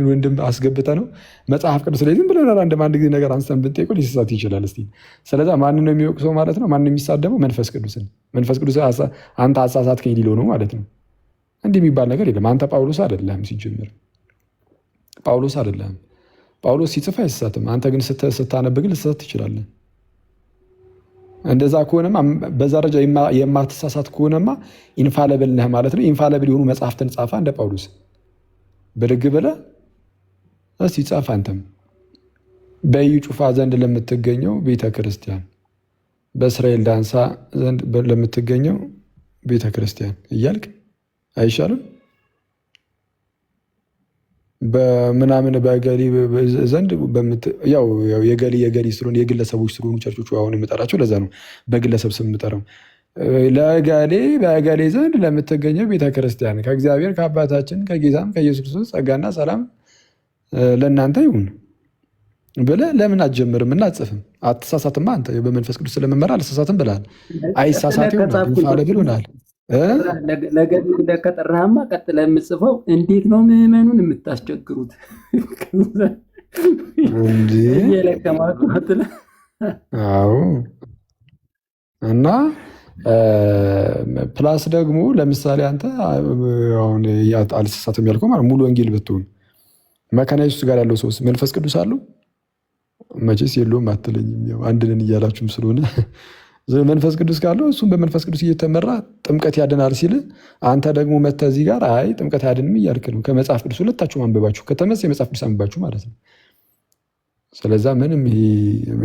ወንድም አስገብተ ነው መጽሐፍ ቅዱስ ላይ ዝም ብለን አንድ ጊዜ ነገር አንስተን ብንጠይቀው ሊሳሳት ይችላል። እስኪ ስለዛ ማንን ነው የሚወቅሰው ማለት ነው? ማንን የሚሳደመው? መንፈስ ቅዱስን። መንፈስ ቅዱስ አንተ አሳሳትከኝ ሊለው ነው ማለት ነው። እንዲህ የሚባል ነገር የለም። አንተ ጳውሎስ አይደለም፣ ሲጀምር ጳውሎስ አይደለም። ጳውሎስ ሲጽፍ አይሳሳትም። አንተ ግን ስታነብ ግን ልትሳሳት ትችላለህ። እንደዛ ከሆነማ በዛ ደረጃ የማትሳሳት ከሆነማ ኢንፋለብል ነህ ማለት ነው። ኢንፋለብል የሆኑ መጽሐፍትን ጻፋ እንደ ጳውሎስ ብድግ ብለህ እስቲ ጻፍ። አንተም በኢዩ ጩፋ ዘንድ ለምትገኘው ቤተክርስቲያን፣ በእስራኤል ዳንሳ ዘንድ ለምትገኘው ቤተክርስቲያን እያልክ አይሻልም? በምናምን በገሊ ዘንድ ያው የገሊ ስለሆነ የግለሰቦች ስለሆኑ ቸርቾቹ አሁን የምጠራቸው ለዛ ነው በግለሰብ ስም የምጠራው። በገሌ ዘንድ ለምትገኘው ቤተክርስቲያን ከእግዚአብሔር ከአባታችን ከጌታም ከኢየሱስ ክርስቶስ ጸጋና ሰላም ለእናንተ ይሁን። ብለህ ለምን አትጀምርም እና አትጽፍም? አትሳሳትማ አንተ በመንፈስ ቅዱስ ስለመመራ አልሳሳትም ብለሃል። አይሳሳት ይሆናል ብሎናል። ለገድል ከጠራህማ ቀጥለህ የምጽፈው እንዴት ነው ምዕመኑን የምታስቸግሩት? አዎ እና ፕላስ ደግሞ ለምሳሌ አንተ አሁን አልሳሳትም ያልከው ማለት ሙሉ ወንጌል ብትሆን መካነ ኢየሱስ ጋር ያለው ሰውስ መንፈስ ቅዱስ አለው? መቼስ የለውም አትለኝም። ያው አንድ ነን እያላችሁም ስለሆነ መንፈስ ቅዱስ ካለው እሱም በመንፈስ ቅዱስ እየተመራ ጥምቀት ያድናል ሲል አንተ ደግሞ መተህ እዚህ ጋር አይ ጥምቀት አያድንም እያልክ ነው። ከመጽሐፍ ቅዱስ ሁለታችሁም አንብባችሁ ከተመስ የመጽሐፍ ቅዱስ አንብባችሁ ማለት ነው። ስለዛ ምንም ይሄ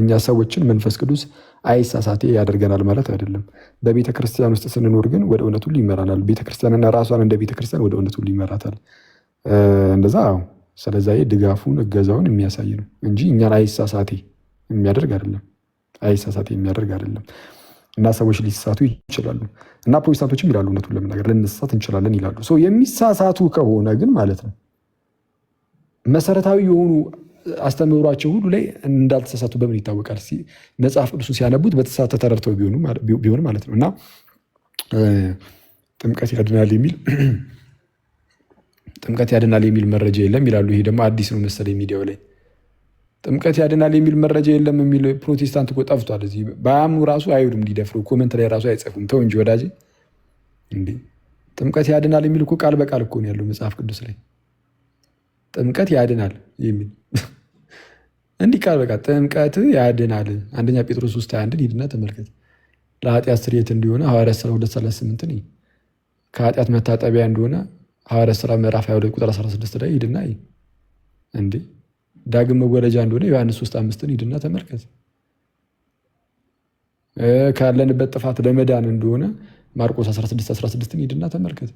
እኛ ሰዎችን መንፈስ ቅዱስ አይሳሳቴ ያደርገናል ማለት አይደለም። በቤተ ክርስቲያን ውስጥ ስንኖር ግን ወደ እውነት ሁሉ ይመራናል። ቤተ ክርስቲያንና ራሷን እንደ ቤተ ክርስቲያን ወደ እውነት ሁሉ ይመራታል። እንደዛ ስለዛ ድጋፉን እገዛውን የሚያሳይ ነው እንጂ እኛን አይሳሳቴ የሚያደርግ አይደለም። አይሳሳቴ የሚያደርግ አይደለም። እና ሰዎች ሊሳሳቱ ይችላሉ። እና ፕሮቴስታንቶችም ይላሉ እውነቱን ለመናገር ልንሳሳት እንችላለን ይላሉ። የሚሳሳቱ ከሆነ ግን ማለት ነው መሰረታዊ የሆኑ አስተምህሯቸው ሁሉ ላይ እንዳልተሳሳቱ በምን ይታወቃል? መጽሐፍ ቅዱሱን ሲያነቡት በተሳሳተ ተረድተው ቢሆን ማለት ነው። እና ጥምቀት ያድናል የሚል መረጃ የለም ይላሉ። ይሄ ደግሞ አዲስ ነው መሰለኝ ሚዲያው ላይ ጥምቀት ያድናል የሚል መረጃ የለም የሚል ፕሮቴስታንት እኮ ጠፍቷል። እዚህ በአያምኑ ራሱ አይሄዱም እንዲደፍሩ ኮመንት ላይ ራሱ አይጽፉም። ተው እንጂ ወዳጄ እንዴ! ጥምቀት ያድናል የሚል እኮ ቃል በቃል እኮ ነው ያለው መጽሐፍ ቅዱስ ላይ ጥምቀት ያድናል የሚል እንዲህ ቃል በቃል ጥምቀት ያድናል። አንደኛ ጴጥሮስ 3:21 ሂድና ተመልከት። ለኃጢአት ስርየት እንዲሆነ ሐዋርያት ሥራ 2:38 ከኃጢአት መታጠቢያ እንደሆነ ሐዋርያት ሥራ ምዕራፍ 22 ቁጥር 16 ላይ ሂድና እንዴ ዳግም መወለጃ እንደሆነ ዮሐንስ 3:5 ሂድና ተመልከት። ካለንበት ጥፋት ለመዳን እንደሆነ ማርቆስ 16:16 ሂድና ተመልከት።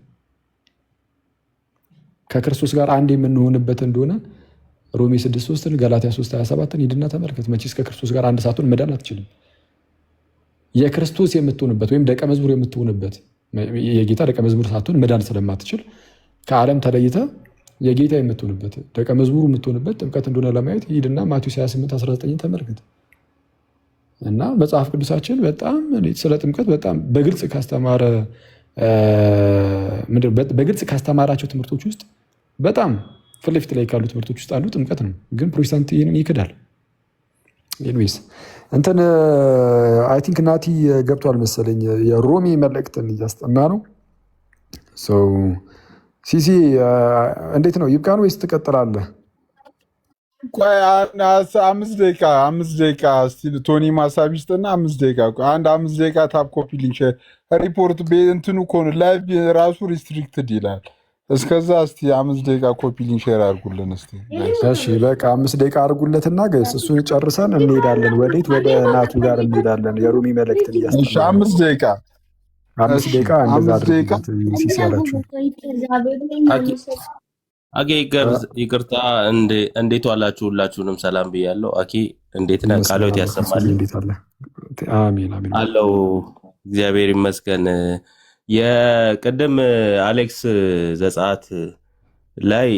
ከክርስቶስ ጋር አንድ የምንሆንበት እንደሆነ ሮሜ 6:3 ገላትያ 3:27 ሂድና ተመልከት። መቼስ ከክርስቶስ ጋር አንድ ሳትሆን መዳን አትችልም። የክርስቶስ የምትሆንበት ወይም ደቀ መዝሙር የምትሆንበት የጌታ ደቀ መዝሙር ሳትሆን መዳን ስለማትችል ከዓለም ተለይተ የጌታ የምትሆንበት ደቀ መዝሙሩ የምትሆንበት ጥምቀት እንደሆነ ለማየት ሂድና ማቴዎስ 28:19 ተመልከት። እና መጽሐፍ ቅዱሳችን በጣም ስለ ጥምቀት በጣም በግልጽ ካስተማራቸው ትምህርቶች ውስጥ በጣም ፊት ለፊት ላይ ካሉ ትምህርቶች ውስጥ አንዱ ጥምቀት ነው። ግን ፕሮቴስታንት ይህንን ይክዳል። ኤኒዌይስ እንትን አይ ቲንክ ናቲ ገብቷል መሰለኝ የሮሜ መልእክትን እያስጠና ነው። ሲሲ እንዴት ነው ይብቃን ወይስ ትቀጥላለህ? ቆይ 5 ደቂቃ እስቲ ቶኒ ማሳብ ይስጥና 5 ደቂቃ አንድ 5 ደቂቃ ታፕ ኮፒ ሊንክ ሪፖርት እንትኑ እኮ ነው ላይቭ ራሱ ሪስትሪክትድ ይላል። እስከዛ እስቲ 5 ደቂቃ ኮፒ ሊንክ ሼር አድርጉልን እስቲ። እሺ በቃ 5 ደቂቃ አድርጉለትና ጋይስ እሱን ጨርሰን እንሄዳለን። ወዴት? ወደ ናቱ ጋር እንሄዳለን። የሮሚ መልእክትን እያስተማረ እሺ 5 ደቂቃ እንደዛ አድርጉለት ሲሲ ያላችሁ። አኬ ይቅርታ፣ እንዴት ዋላችሁ? ሁላችሁንም ሰላም ብያለሁ። አኬ እንዴት ነህ? ቃሎት ያሰማል። እንዴት አለ? አሜን አሜን አለው። እግዚአብሔር ይመስገን። የቅድም አሌክስ ዘጸአት ላይ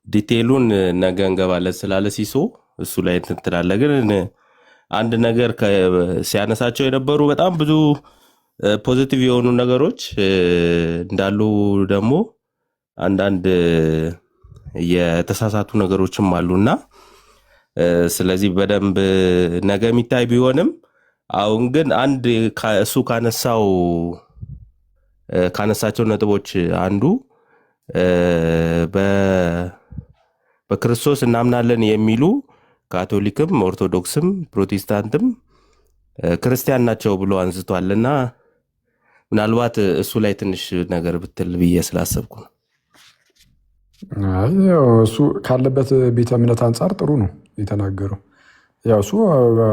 ዲቴሉን ነገ እንገባለን ስላለ ሲሶ እሱ ላይ እንትን ትላለህ። ግን አንድ ነገር ሲያነሳቸው የነበሩ በጣም ብዙ ፖዚቲቭ የሆኑ ነገሮች እንዳሉ ደግሞ አንዳንድ የተሳሳቱ ነገሮችም አሉና ስለዚህ በደንብ ነገ የሚታይ ቢሆንም አሁን ግን አንድ እሱ ካነሳቸው ነጥቦች አንዱ በክርስቶስ እናምናለን የሚሉ ካቶሊክም ኦርቶዶክስም ፕሮቴስታንትም ክርስቲያን ናቸው ብሎ አንስቷልና ምናልባት እሱ ላይ ትንሽ ነገር ብትል ብዬ ስላሰብኩ ነው። እሱ ካለበት ቤተ እምነት አንጻር ጥሩ ነው የተናገረው። ያው እሱ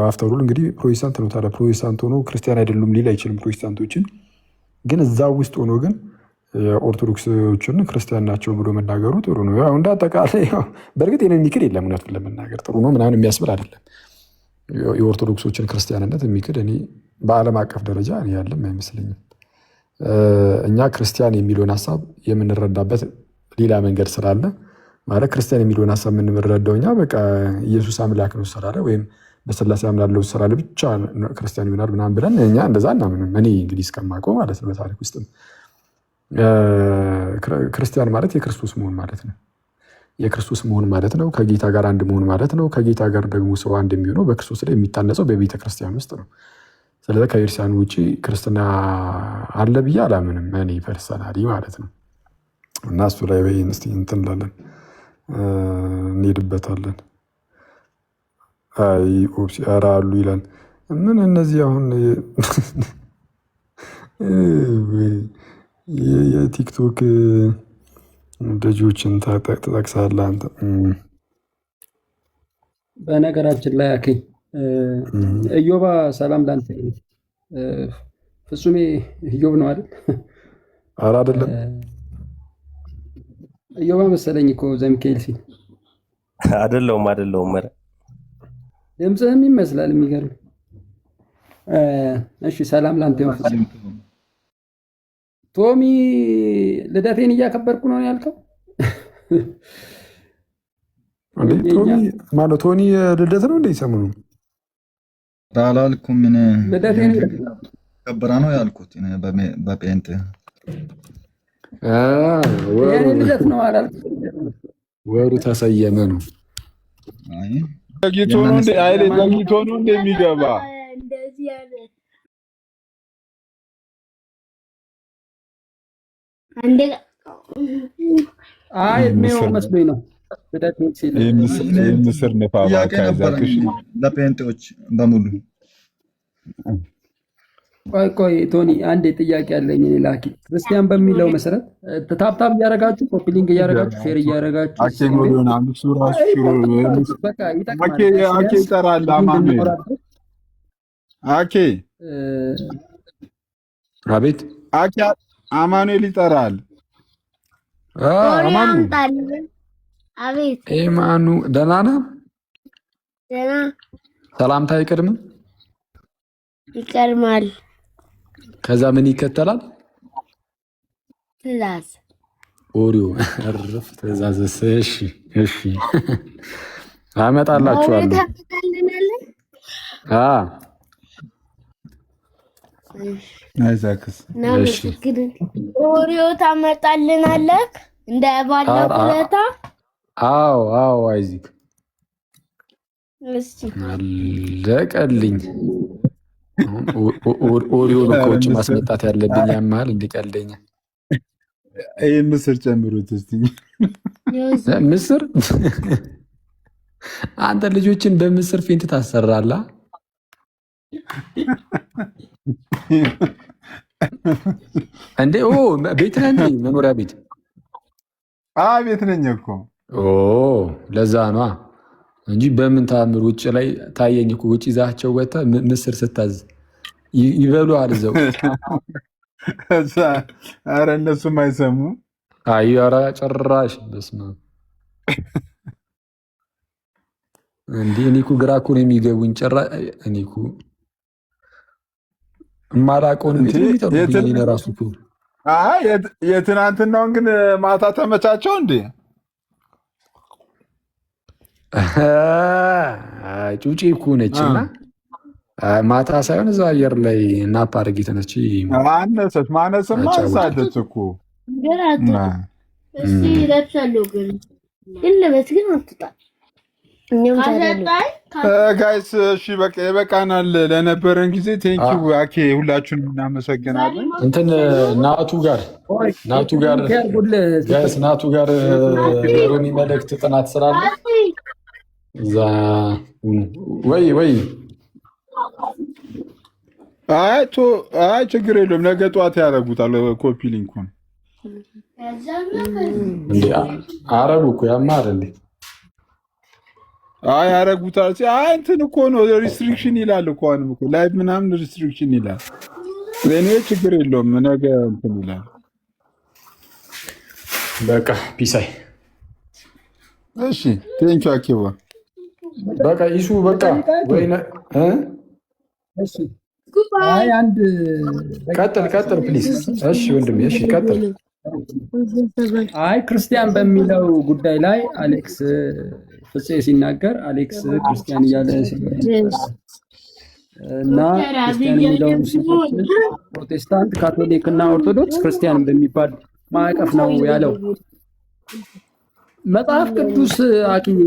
አፍተሩል እንግዲህ ፕሮቴስታንት ነው። ታዲያ ፕሮቴስታንት ሆኖ ክርስቲያን አይደሉም ሊል አይችልም። ፕሮቴስታንቶችን ግን እዛ ውስጥ ሆኖ ግን ኦርቶዶክሶችን ክርስቲያን ናቸው ብሎ መናገሩ ጥሩ ነው። ያው እንደ አጠቃላይ በእርግጥ ይህንን የሚክድ የለም። እውነቱን ለመናገር ጥሩ ነው ምናምን የሚያስብል አይደለም። የኦርቶዶክሶችን ክርስቲያንነት የሚክድ እኔ በዓለም አቀፍ ደረጃ እኔ ያለም አይመስለኝም። እኛ ክርስቲያን የሚለውን ሀሳብ የምንረዳበት ሌላ መንገድ ስላለ ማለት ክርስቲያን የሚለውን ሀሳብ የምንረዳው እኛ በቃ ኢየሱስ አምላክ ነው ስላለ ወይም በስላሴ አምላለው ስላለ ብቻ ክርስቲያን ይሆናል ምናምን ብለን እኛ እንደዛ እናምንም። እኔ እንግዲህ እስከማውቀው ማለት ነው በታሪክ ውስጥም ክርስቲያን ማለት የክርስቶስ መሆን ማለት ነው። የክርስቶስ መሆን ማለት ነው። ከጌታ ጋር አንድ መሆን ማለት ነው። ከጌታ ጋር ደግሞ ሰው አንድ የሚሆነው በክርስቶስ ላይ የሚታነጸው በቤተ ክርስቲያን ውስጥ ነው። ስለዚህ ከቤተክርስቲያን ውጭ ክርስትና አለ ብዬ አላምንም እኔ ፐርሰናሊ ማለት ነው። እና እሱ ላይ ወይ እስኪ እንትን እንላለን እንሄድበታለን። አይ ኦፕሲ ኧረ አሉ ይላል። ምን እነዚህ አሁን የቲክቶክ ልጆችን ትጠቅሳለህ አንተ። በነገራችን ላይ አኬ እዮባ ሰላም ላንተ። ፍጹሜ እዮብ ነው አይደል? ኧረ አይደለም እዮባ መሰለኝ እኮ ዘሚካኤል ሲል አይደለውም። ኧረ ድምፅህም ይመስላል የሚገርም። እሺ ሰላም ላንተ ይሁን ፍጹም። ቶሚ ልደቴን እያከበርኩ ነው ያልከው? ቶሚ ማለት ቶኒ ልደት ነው እንደ ሰሞኑ አላልኩም። ምን ልደቴን ከበራ ነው ያልኩት በጴንጤ የኔ ልደት ነው አላልኩም። ወሩ ተሰየመ ነው። ዘግይቶ ነው እንደ አይሌ ዘግይቶ ነው እንደሚገባ እንደዚህ ያለ አንዴ አይ እድሜው መስሎኝ ነው። ልደቴን ሲል ምስር ነፋባ ካዛክሽ ለጴንጤዎች በሙሉ። ቆይ ቶኒ አንዴ ጥያቄ አለኝ። እኔ ላኪ ክርስቲያን በሚለው መሰረት ታፕታፕ እያደረጋችሁ ኮፒ ሊንክ እያደረጋችሁ ሼር እያደረጋችሁ አኬ ሞሎና ምሱራሽ በቃ አኬ ይጠራል። አማኑኤል አኬ አቤት አኬ አማኑኤል ይጠራል። አቤት ኤማኑ ደህና ነህ? ደህና። ሰላምታ አይቀድምም? ይቀድማል። ከዛ ምን ይከተላል? ትእዛዝ። ኦሪዮ እርፍ ትእዛዝ። እሺ አመጣላችኋለሁ። አይዛክስ ኦሪዮ ታመጣልናለህ እንደ ባለፈው ዕለት? አዎ አይዚክ አለቀልኝ። ኦሪዮ ከውጭ ማስመጣት ያለብኝ ያማል እንዲቀልደኛ። ይህ ምስር ጨምሩት እስቲ። ምስር አንተ ልጆችን በምስር ፌንት ታሰራላ? እንዴ ቤት ነህ እንዴ? መኖሪያ ቤት? ቤት ነኝ እኮ። ለዛ ነዋ እንጂ በምን ታምር ውጭ ላይ ታየኝ እኮ። ውጭ ይዛቸው ወጥተህ ምስር ስታዝ ይበሉሃል እዛው። ኧረ እነሱም አይሰሙም። ኧረ ጭራሽ በስመ አብ። እንዲህ እኔ እኮ ግራ እኮ ነው የሚገቡኝ። ጭራሽ እኔ እኮ የማላውቀውን ቤት ነው የሚጠሩብኝ እራሱ እኮ። የትናንትናውን ግን ማታ ተመቻቸው እንዴ? ጩጬ እኮ ነች እና ማታ ሳይሆን እዛ አየር ላይ ናፕ አድርጌ ተነስቼ ማነሰች ማነስማ ሳደች እኮ ጋይስ። እሺ በቃ ይበቃናል። ለነበረን ጊዜ ቴንኪው አኬ፣ ሁላችሁንም እናመሰግናለን። እንትን ናቱ ጋር ጋይስ ናቱ ጋር ሮኒ መልእክት ጥናት ስላለ እዛ ወይ አይ ችግር የለውም። ነገ ጠዋት ያደርጉታል ኮፒ ሊንኩን። እንዴ አረጉ እኮ ያማር እንዴ? አይ ያደርጉታል። አይ እንትን እኮ ነው ሪስትሪክሽን ይላል እኮ አሁንም እኮ ላይቭ ምናምን ሪስትሪክሽን ይላል። እኔ ችግር የለውም ነገ እንትን ይላል። በቃ ፒሳይ። እሺ ቴንኪው አኬባ። በቃ ይሱ በቃ ወይ እሺ አይ አንድ ቀጥል ፕሊዝ። እሺ ወንድሜ እሺ ቀጥል። አይ ክርስቲያን በሚለው ጉዳይ ላይ አሌክስ ፍፄ ሲናገር አሌክስ ክርስቲያን እያለ እና ክርስቲያን የሚለውን ሲፈጽም ፕሮቴስታንት፣ ካቶሊክ እና ኦርቶዶክስ ክርስቲያን በሚባል ማዕቀፍ ነው ያለው። መጽሐፍ ቅዱስ አክዬ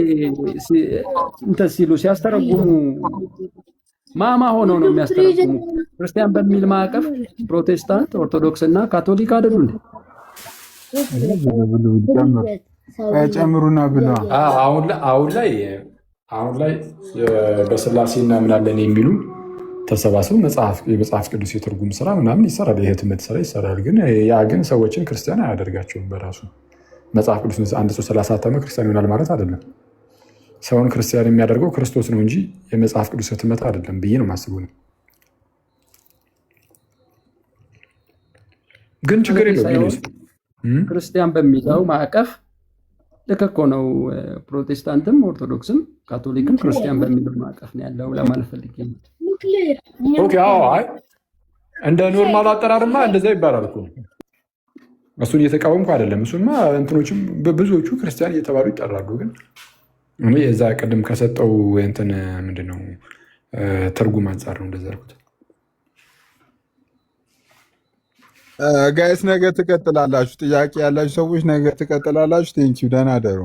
እንትን ሲሉ ሲያስተረጉሙ ማማ ሆነው ነው የሚያስተረጉሙ። ክርስቲያን በሚል ማዕቀፍ ፕሮቴስታንት፣ ኦርቶዶክስ እና ካቶሊክ አይደሉ እንዴ? ጨምሩና ብለ አሁን ላይ በስላሴ እናምናለን የሚሉ ተሰባስበው የመጽሐፍ ቅዱስ የትርጉም ስራ ምናምን ይሰራል፣ የህትመት ስራ ይሰራል። ግን ያ ግን ሰዎችን ክርስቲያን አያደርጋቸውም። በራሱ መጽሐፍ ቅዱስ አንድ ሰው 30 ዓመት ክርስቲያን ይሆናል ማለት አይደለም። ሰውን ክርስቲያን የሚያደርገው ክርስቶስ ነው እንጂ የመጽሐፍ ቅዱስ ህትመት አይደለም ብዬ ነው የማስበው። ግን ችግር የለውም። ክርስቲያን በሚለው ማዕቀፍ ልክ እኮ ነው። ፕሮቴስታንትም ኦርቶዶክስም ካቶሊክም ክርስቲያን በሚለው ማዕቀፍ ነው ያለው ለማለት ፈልጌ ነው። ኦኬ አዎ፣ አይ እንደ ኖርማል አጠራርማ እንደዛ ይባላል እኮ። እሱን እየተቃወምኩ አይደለም። እሱማ እንትኖችም ብዙዎቹ ክርስቲያን እየተባሉ ይጠራሉ። ግን እኔ የዛ ቅድም ከሰጠው እንትን ምንድነው ትርጉም አንጻር ነው እንደዛ ያልኩት። ጋይስ ነገ ትቀጥላላችሁ። ጥያቄ ያላችሁ ሰዎች ነገ ትቀጥላላችሁ። ቴንኪው፣ ደህና አደሩ።